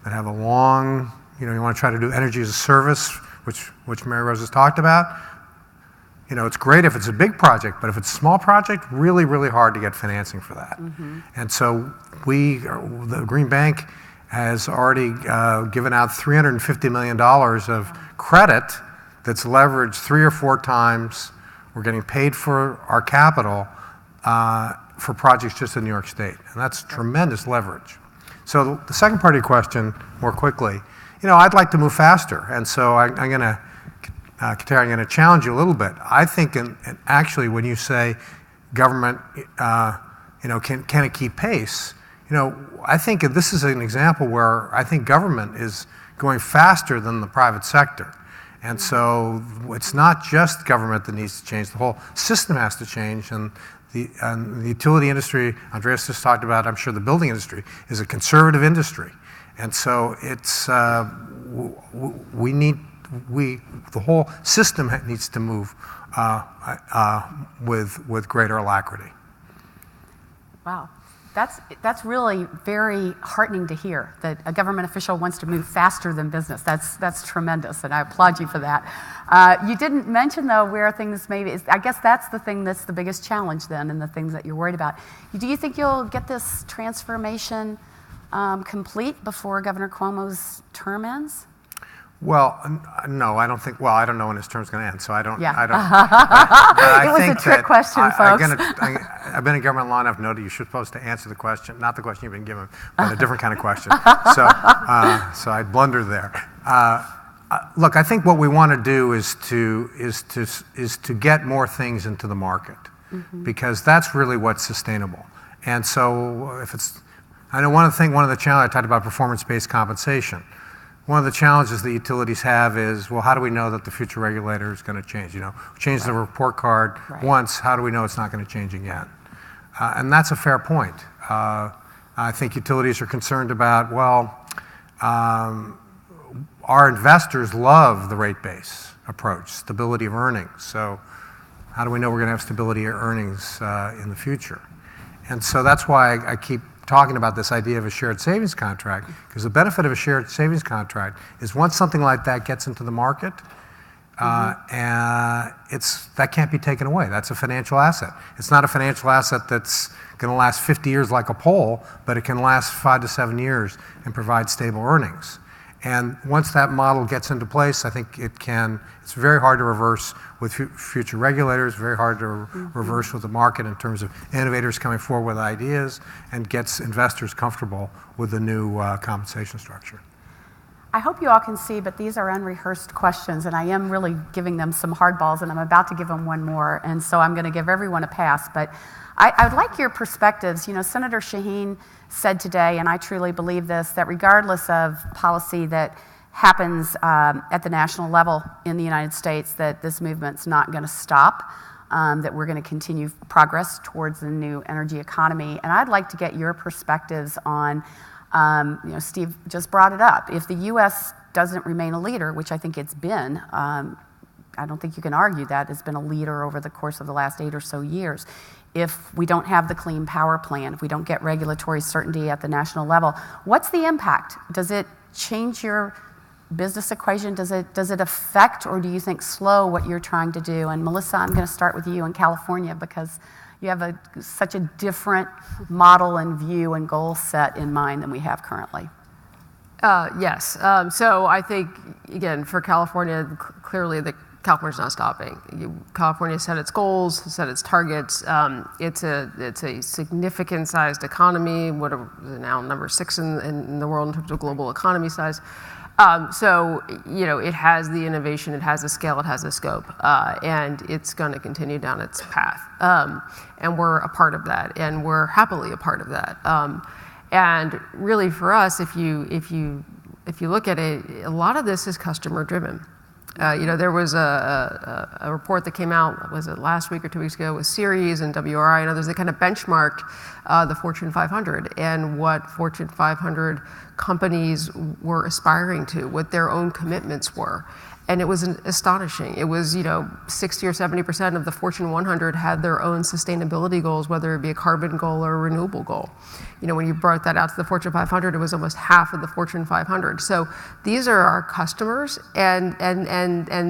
that have a long, you know, you want to try to do energy as a service, which Maryrose has talked about. You know, it's great if it's a big project, but if it's a small project, really, really hard to get financing for that. And so the Green Bank has already given out $350 million of credit that's leveraged 3 or 4 times. We're getting paid for our capital for projects just in New York State. And that's tremendous leverage. So the second part of your question, more quickly, you know, I'd like to move faster. And so I'm going to, Kateri, I'm going to challenge you a little bit. I think, and actually, when you say government, you know, can it keep pace? You know, I think this is an example where I think government is going faster than the private sector. And so it's not just government that needs to change. The whole system has to change. And the utility industry, Andreas just talked about, I'm sure the building industry, is a conservative industry. And so it's, the whole system needs to move with greater alacrity. Wow. That's really very heartening to hear, that a government official wants to move faster than business. That's tremendous, and I applaud you for that. You didn't mention, though, where things maybe, I guess that's the thing that's the biggest challenge then, and the things that you're worried about. Do you think you'll get this transformation complete before Governor Cuomo's term ends? Well, no, I don't think, well, I don't know when his term's going to end, so I don't. Yeah. I it was a trick question, folks. I've been in government long enough to know that you're supposed to answer the question, not the question you've been given, but a different kind of question. So I blundered there. Look, I think what we want to do is to get more things into the market, because that's really what's sustainable. And so if it's, I know one of the challenges, I talked about performance-based compensation. One of the challenges the utilities have is, well, how do we know that the future regulator is going to change? You know, change the report card once, how do we know it's not going to change again? And that's a fair point. I think utilities are concerned about, well, our investors love the rate base approach, stability of earnings. So how do we know we're going to have stability of earnings in the future? And so that's why I keep talking about this idea of a shared savings contract, because the benefit of a shared savings contract is once something like that gets into the market, and that can't be taken away. That's a financial asset. It's not a financial asset that's going to last 50 years like a pole, but it can last 5 to 7 years and provide stable earnings. And once that model gets into place, I think it's very hard to reverse with future regulators, very hard to reverse with the market in terms of innovators coming forward with ideas, and gets investors comfortable with the new compensation structure. I hope you all can see, but these are unrehearsed questions, and I am really giving them some hardballs, and I'm about to give them one more, and so I'm going to give everyone a pass. But I'd like your perspectives. You know, Senator Shaheen said today, and I truly believe this, that regardless of policy that happens at the national level in the United States, that this movement's not going to stop, that we're going to continue progress towards the new energy economy. And I'd like to get your perspectives on, you know, Steve just brought it up. If the U.S. doesn't remain a leader, which I think it's been, I don't think you can argue that it's been a leader over the course of the last 8 or so years. If we don't have the Clean Power Plan, if we don't get regulatory certainty at the national level, what's the impact? Does it change your business equation? Does it affect, or do you think slow what you're trying to do? And Melissa, I'm going to start with you in California because you have such a different model and view and goal set in mind than we have currently. Yes. So I think, again, for California, clearly California's not stopping. California set its goals, set its targets. It's a significant-sized economy. What are now number 6 in the world in terms of global economy size. So, you know, it has the innovation, it has the scale, it has the scope, and it's going to continue down its path. And we're a part of that, and we're happily a part of that. And really, for us, if you look at it, a lot of this is customer driven. You know, there was a report that came out, was it last week or 2 weeks ago, with Ceres and WRI and others. They kind of benchmarked the Fortune 500 and what Fortune 500 companies were aspiring to, what their own commitments were. And it was astonishing. It was, you know, 60 or 70% of the Fortune 100 had their own sustainability goals, whether it be a carbon goal or a renewable goal. You know, when you brought that out to the Fortune 500, it was almost half of the Fortune 500. So these are our customers, and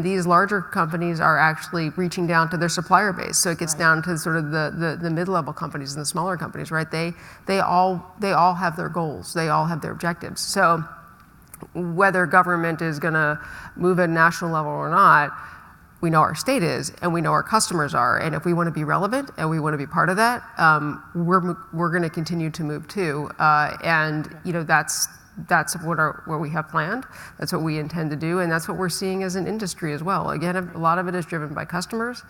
these larger companies are actually reaching down to their supplier base. So it gets down to sort of the mid-level companies and the smaller companies, right? They all have their goals. They all have their objectives. So whether government is going to move at national level or not, we know our state is, and we know our customers are. And if we want to be relevant and we want to be part of that, we're going to continue to move too. And you know, that's what we have planned. That's what we intend to do, and that's what we're seeing as an industry as well. Again, a lot of it is driven by customers,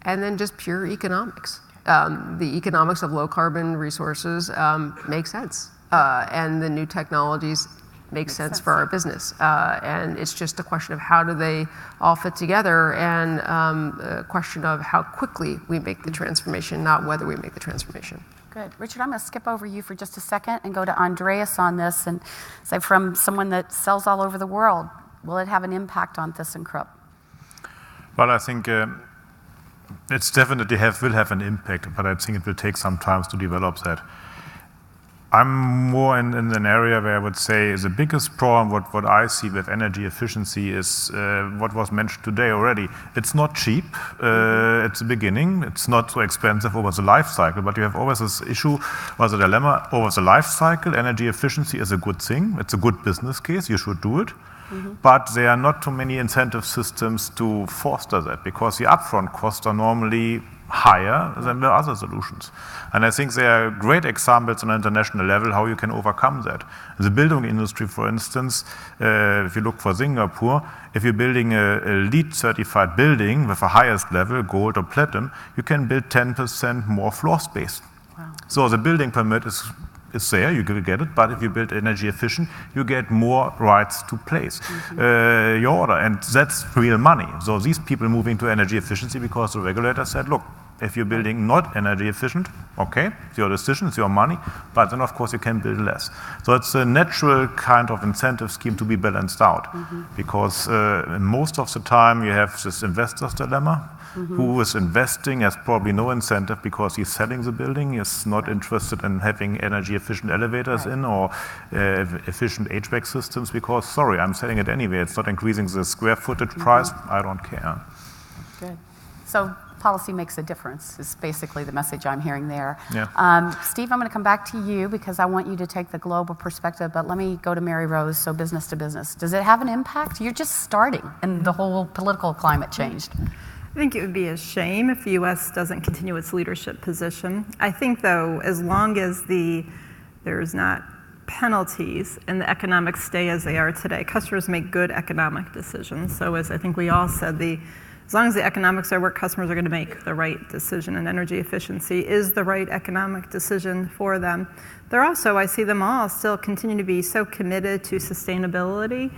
and then just pure economics. The economics of low carbon resources make sense, and the new technologies make sense for our business. And it's just a question of how do they all fit together, and a question of how quickly we make the transformation, not whether we make the transformation. Good. Richard, I'm going to skip over you for just a second and go to Andreas on this and say, from someone that sells all over the world, will it have an impact on thyssenkrupp? Well, I think it's definitely will have an impact, but I think it will take some time to develop that. I'm more in an area where I would say is the biggest problem, what I see with energy efficiency is what was mentioned today already. It's not cheap at the beginning. It's not so expensive over the life cycle, but you have always this issue or the dilemma over the life cycle. Energy efficiency is a good thing. It's a good business case. You should do it. But there are not too many incentive systems to foster that, because the upfront costs are normally higher than the other solutions. And I think there are great examples on an international level how you can overcome that. In the building industry, for instance, if you look for Singapore, if you're building a LEED certified building with the highest level, gold or platinum, you can build 10% more floor space. Wow. So the building permit is there, you will get it, but if you build energy efficient, you get more rights to place your order, and that's real money. So these people moving to energy efficiency because the regulator said, look, if you're building not energy efficient, okay, it's your decision, it's your money, but then of course you can build less. So it's a natural kind of incentive scheme to be balanced out, because most of the time you have this investor's dilemma. Who is investing has probably no incentive because he's selling the building, is not interested in having energy efficient elevators in or efficient HVAC systems because, sorry, I'm selling it anyway. It's not increasing the square footage price. I don't care. Good. So policy makes a difference, is basically the message I'm hearing there. Yeah. Steve, I'm going to come back to you because I want you to take the global perspective, but let me go to Maryrose, so business to business. Does it have an impact? You're just starting, and the whole political climate changed. I think it would be a shame if the U.S. doesn't continue its leadership position. I think, though, as long as there's not penalties and the economics stay as they are today, customers make good economic decisions. So as I think we all said, as long as the economics are where customers are going to make the right decision, and energy efficiency is the right economic decision for them. They're also, I see them all still continue to be so committed to sustainability.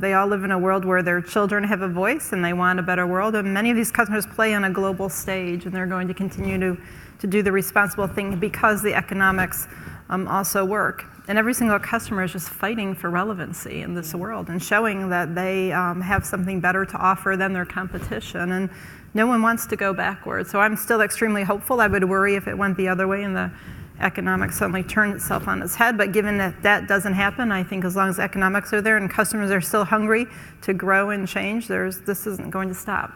They all live in a world where their children have a voice and they want a better world. And many of these customers play on a global stage, and they're going to continue to do the responsible thing because the economics also work. And every single customer is just fighting for relevancy in this world and showing that they have something better to offer than their competition. And no one wants to go backwards. So I'm still extremely hopeful. I would worry if it went the other way and the economics suddenly turned itself on its head. But given that that doesn't happen, I think as long as the economics are there and customers are still hungry to grow and change, this isn't going to stop.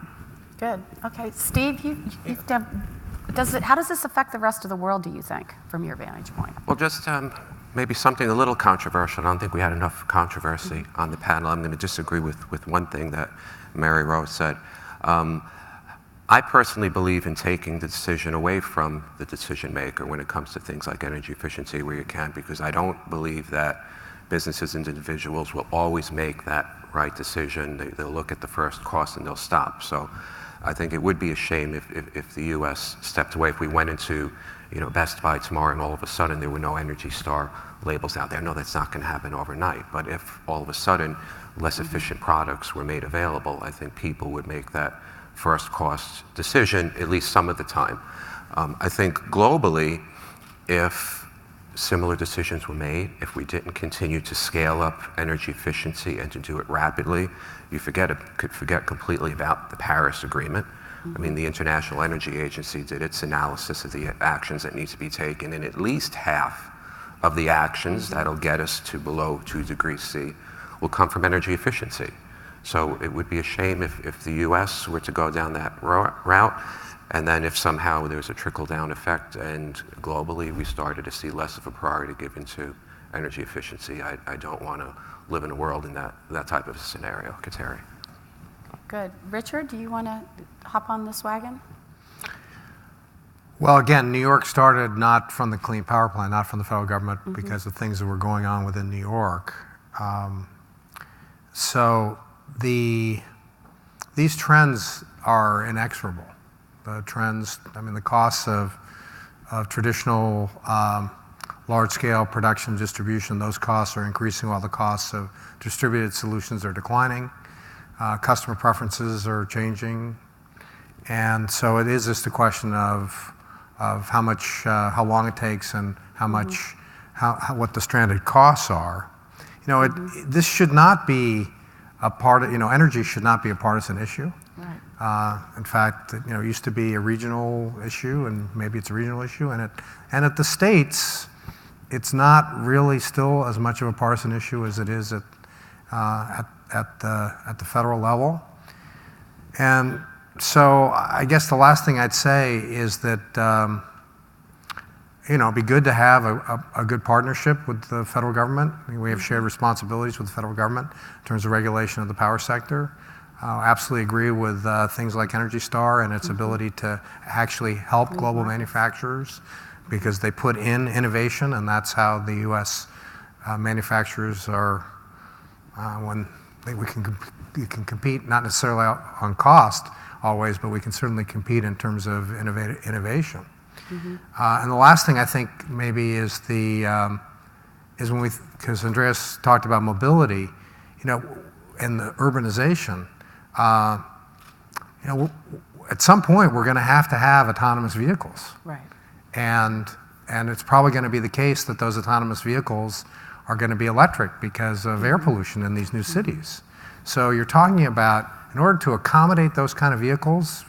Good. Okay, Steve, how does this affect the rest of the world, do you think, from your vantage point? Well, just maybe something a little controversial. I don't think we had enough controversy on the panel. I'm going to disagree with one thing that Maryrose said. I personally believe in taking the decision away from the decision maker when it comes to things like energy efficiency where you can, because I don't believe that businesses and individuals will always make that right decision. They'll look at the first cost and they'll stop. So I think it would be a shame if the U.S. stepped away, if we went into Best Buy tomorrow and all of a sudden there were no Energy Star labels out there. No, that's not going to happen overnight. But if all of a sudden less efficient products were made available, I think people would make that first cost decision at least some of the time. I think globally, if similar decisions were made, if we didn't continue to scale up energy efficiency and to do it rapidly, you could forget completely about the Paris Agreement. I mean, the International Energy Agency did its analysis of the actions that need to be taken, and at least half of the actions that'll get us to below 2 degrees C will come from energy efficiency. So it would be a shame if the US were to go down that route, and then if somehow there's a trickle-down effect and globally we started to see less of a priority given to energy efficiency. I don't want to live in a world in that type of scenario. Kateri. Good. Richard, do you want to hop on this wagon? Well, again, New York started not from the Clean Power Plan, not from the federal government, because of things that were going on within New York. So these trends are inexorable. The trends, I mean, the costs of traditional large-scale production distribution, those costs are increasing while the costs of distributed solutions are declining. Customer preferences are changing. And so it is just a question of how long it takes and what the stranded costs are. This should not be a part of, energy should not be a partisan issue. Right. In fact, it used to be a regional issue, and maybe it's a regional issue, and at the states, it's not really still as much of a partisan issue as it is at the federal level. And so I guess the last thing I'd say is that it'd be good to have a good partnership with the federal government. I mean, we have shared responsibilities with the federal government in terms of regulation of the power sector. Absolutely agree with things like Energy Star and its ability to actually help global manufacturers, because they put in innovation, and that's how the U.S. manufacturers are, we can compete, not necessarily on cost always, but we can certainly compete in terms of innovation. And the last thing I think maybe is because Andreas talked about mobility, and the urbanization, at some point we're going to have autonomous vehicles. Right. And it's probably going to be the case that those autonomous vehicles are going to be electric because of air pollution in these new cities. So you're talking about, in order to accommodate those kind of vehicles,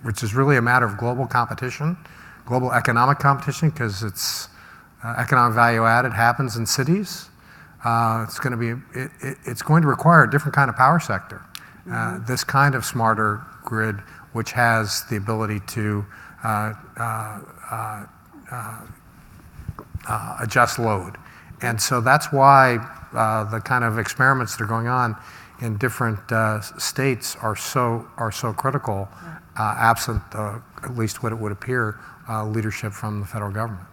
which is really a matter of global competition, global economic competition, because it's economic value added happens in cities. It's going to require a different kind of power sector. this kind of smarter grid, which has the ability to adjust load. And so that's why the kind of experiments that are going on in different states are so critical, absent at least what it would appear leadership from the federal government.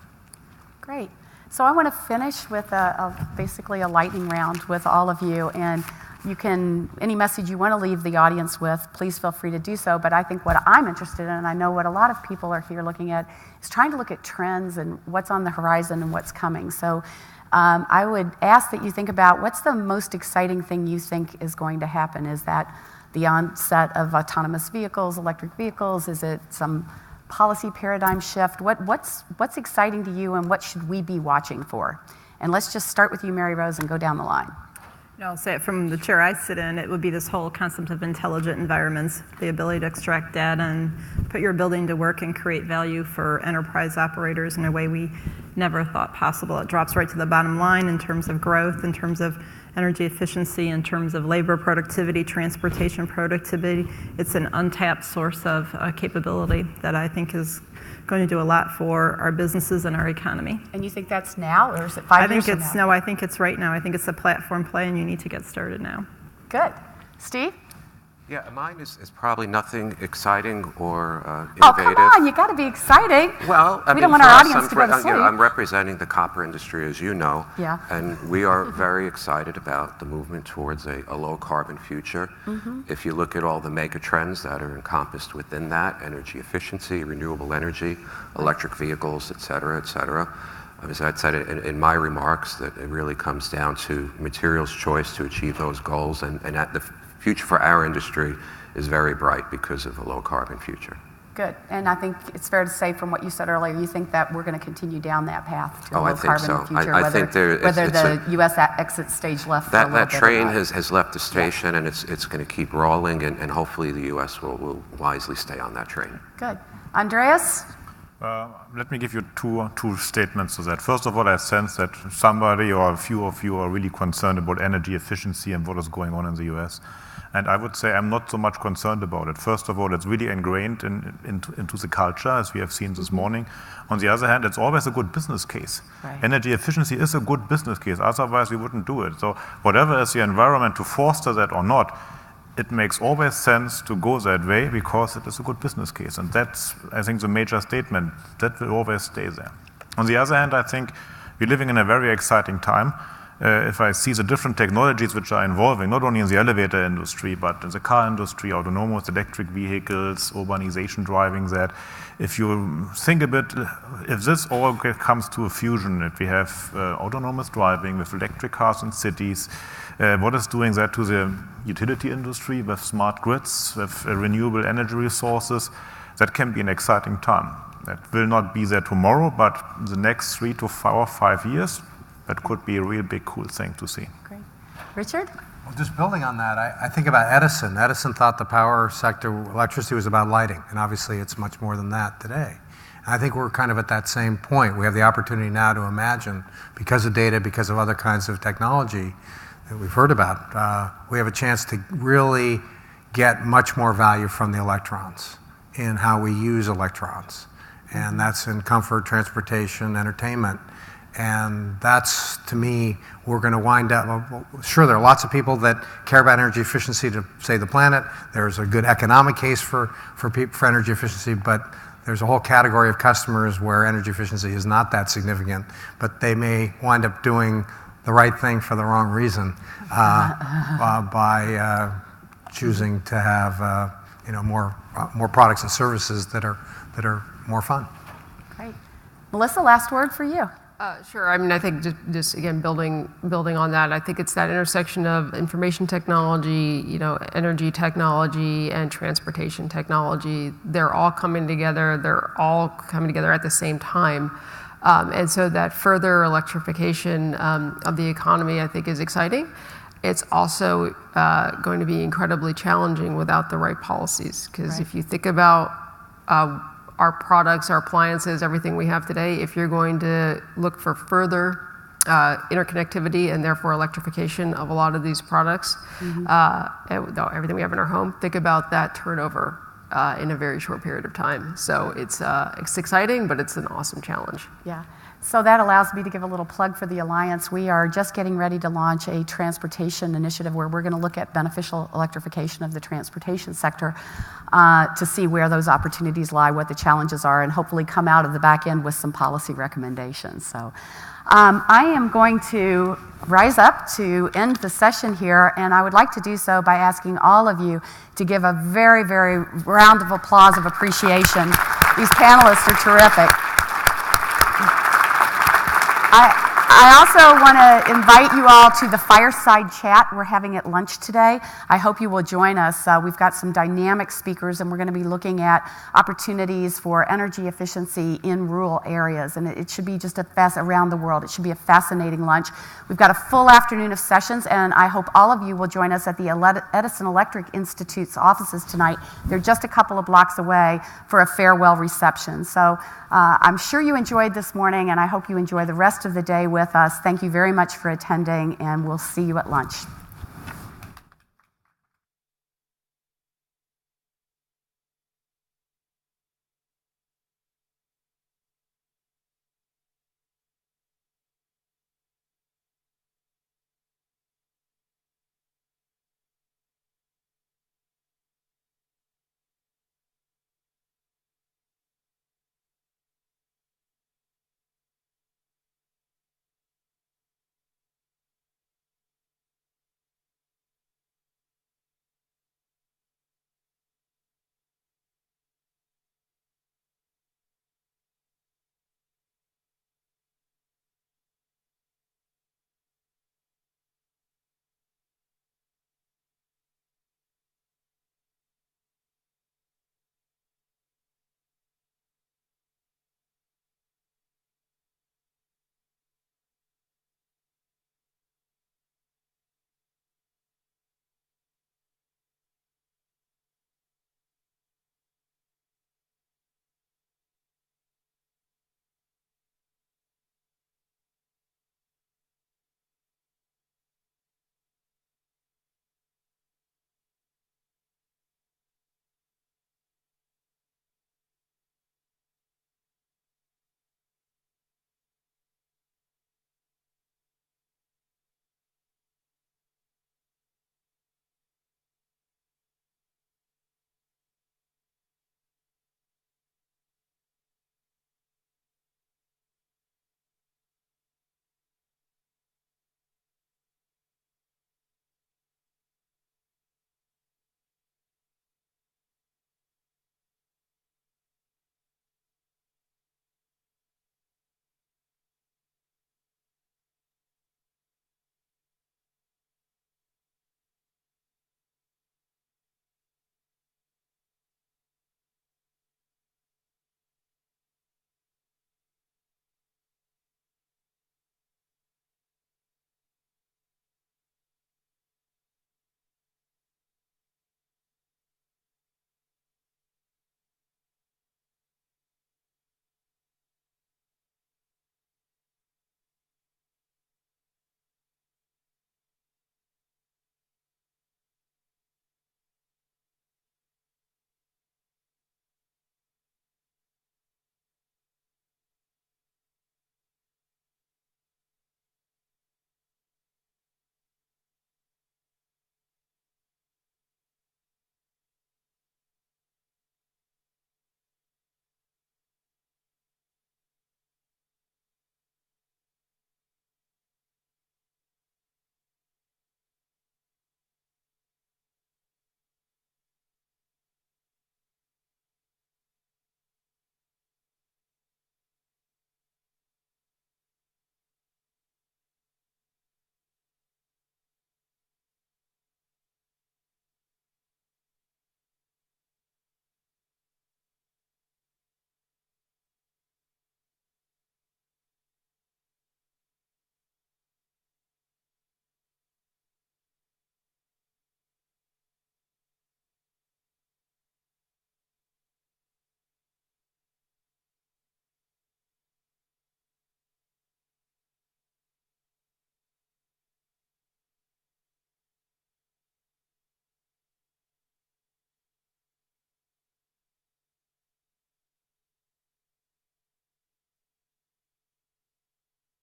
Great. So I want to finish with basically a lightning round with all of you, and you can, any message you want to leave the audience with, please feel free to do so. But I think what I'm interested in, and I know what a lot of people are here looking at, is trying to look at trends and what's on the horizon and what's coming. So I would ask that you think about what's the most exciting thing you think is going to happen. Is that the onset of autonomous vehicles, electric vehicles? Is it some policy paradigm shift? What's exciting to you, and what should we be watching for? And let's just start with you, Maryrose, and go down the line. I'll say it from the chair I sit in, it would be this whole concept of intelligent environments, the ability to extract data and put your building to work and create value for enterprise operators in a way we never thought possible. It drops right to the bottom line in terms of growth, in terms of energy efficiency, in terms of labor productivity, transportation productivity. It's an untapped source of capability that I think is going to do a lot for our businesses and our economy. And you think that's now, or is it 5 years from now? No, I think it's right now. I think it's a platform play, and you need to get started now. Good. Steve? Yeah, mine is probably nothing exciting or innovative. Oh, come on, you got to be exciting. Well, we don't want our audience to go to sleep. I'm representing the copper industry, as you know, yeah. And we are very excited about the movement towards a low-carbon future. If you look at all the mega trends that are encompassed within that, energy efficiency, renewable energy, electric vehicles, et cetera, et cetera. As I said in my remarks, that it really comes down to materials choice to achieve those goals, and at the future for our industry is very bright because of a low-carbon future. Good. And I think it's fair to say from what you said earlier, you think that we're going to continue down that path to a low-carbon future, whether the U.S. exits stage left. That train has left the station, and it's going to keep rolling, and hopefully the U.S. will wisely stay on that train. Good. Andreas? Let me give you two statements to that. First of all, I sense that somebody or a few of you are really concerned about energy efficiency and what is going on in the U.S. And I would say I'm not so much concerned about it. First of all, it's really ingrained into the culture, as we have seen this morning. On the other hand, it's always a good business case. Right. Energy efficiency is a good business case. Otherwise, we wouldn't do it. So whatever is the environment to foster that or not, it makes always sense to go that way because it is a good business case. And that's, I think, the major statement. That will always stay there. On the other hand, I think we're living in a very exciting time. If I see the different technologies which are evolving, not only in the elevator industry, but in the car industry, autonomous electric vehicles, urbanization driving that. If you think a bit, if this all comes to a fusion, if we have autonomous driving with electric cars in cities, what is doing that to the utility industry with smart grids, with renewable energy resources, that can be an exciting time. That will not be there tomorrow, but the next 3 to 4 or 5 years, that could be a real big cool thing to see. Great. Richard? Well, just building on that, I think about Edison. Edison thought the power sector, electricity, was about lighting, and obviously it's much more than that today. And I think we're kind of at that same point. We have the opportunity now to imagine, because of data, because of other kinds of technology that we've heard about, we have a chance to really get much more value from the electrons in how we use electrons. And that's in comfort, transportation, entertainment. And that's, to me, we're going to wind up, well, sure, there are lots of people that care about energy efficiency to save the planet. There's a good economic case for energy efficiency, but there's a whole category of customers where energy efficiency is not that significant, but they may wind up doing the right thing for the wrong reason by choosing to have more products and services that are more fun. Great. Melissa, last word for you. Sure. I mean, I think just again, building on that, I think it's that intersection of information technology, energy technology, and transportation technology. They're all coming together. They're all coming together at the same time. And so that further electrification of the economy, I think, is exciting. It's also going to be incredibly challenging without the right policies. Because if you think about our products, our appliances, everything we have today, if you're going to look for further interconnectivity and therefore electrification of a lot of these products. Everything we have in our home, think about that turnover in a very short period of time. So it's exciting, but it's an awesome challenge. Yeah. So that allows me to give a little plug for the Alliance. We are just getting ready to launch a transportation initiative where we're going to look at beneficial electrification of the transportation sector to see where those opportunities lie, what the challenges are, and hopefully come out of the back end with some policy recommendations. So I am going to rise up to end the session here, and I would like to do so by asking all of you to give a very, very round of applause of appreciation. These panelists are terrific. I also want to invite you all to the fireside chat we're having at lunch today. I hope you will join us. We've got some dynamic speakers, and we're going to be looking at opportunities for energy efficiency in rural areas. And it should be just around the world. It should be a fascinating lunch. We've got a full afternoon of sessions, and I hope all of you will join us at the Edison Electric Institute's offices tonight. They're just a couple of blocks away for a farewell reception. So I'm sure you enjoyed this morning, and I hope you enjoy the rest of the day with us. Thank you very much for attending, and we'll see you at lunch.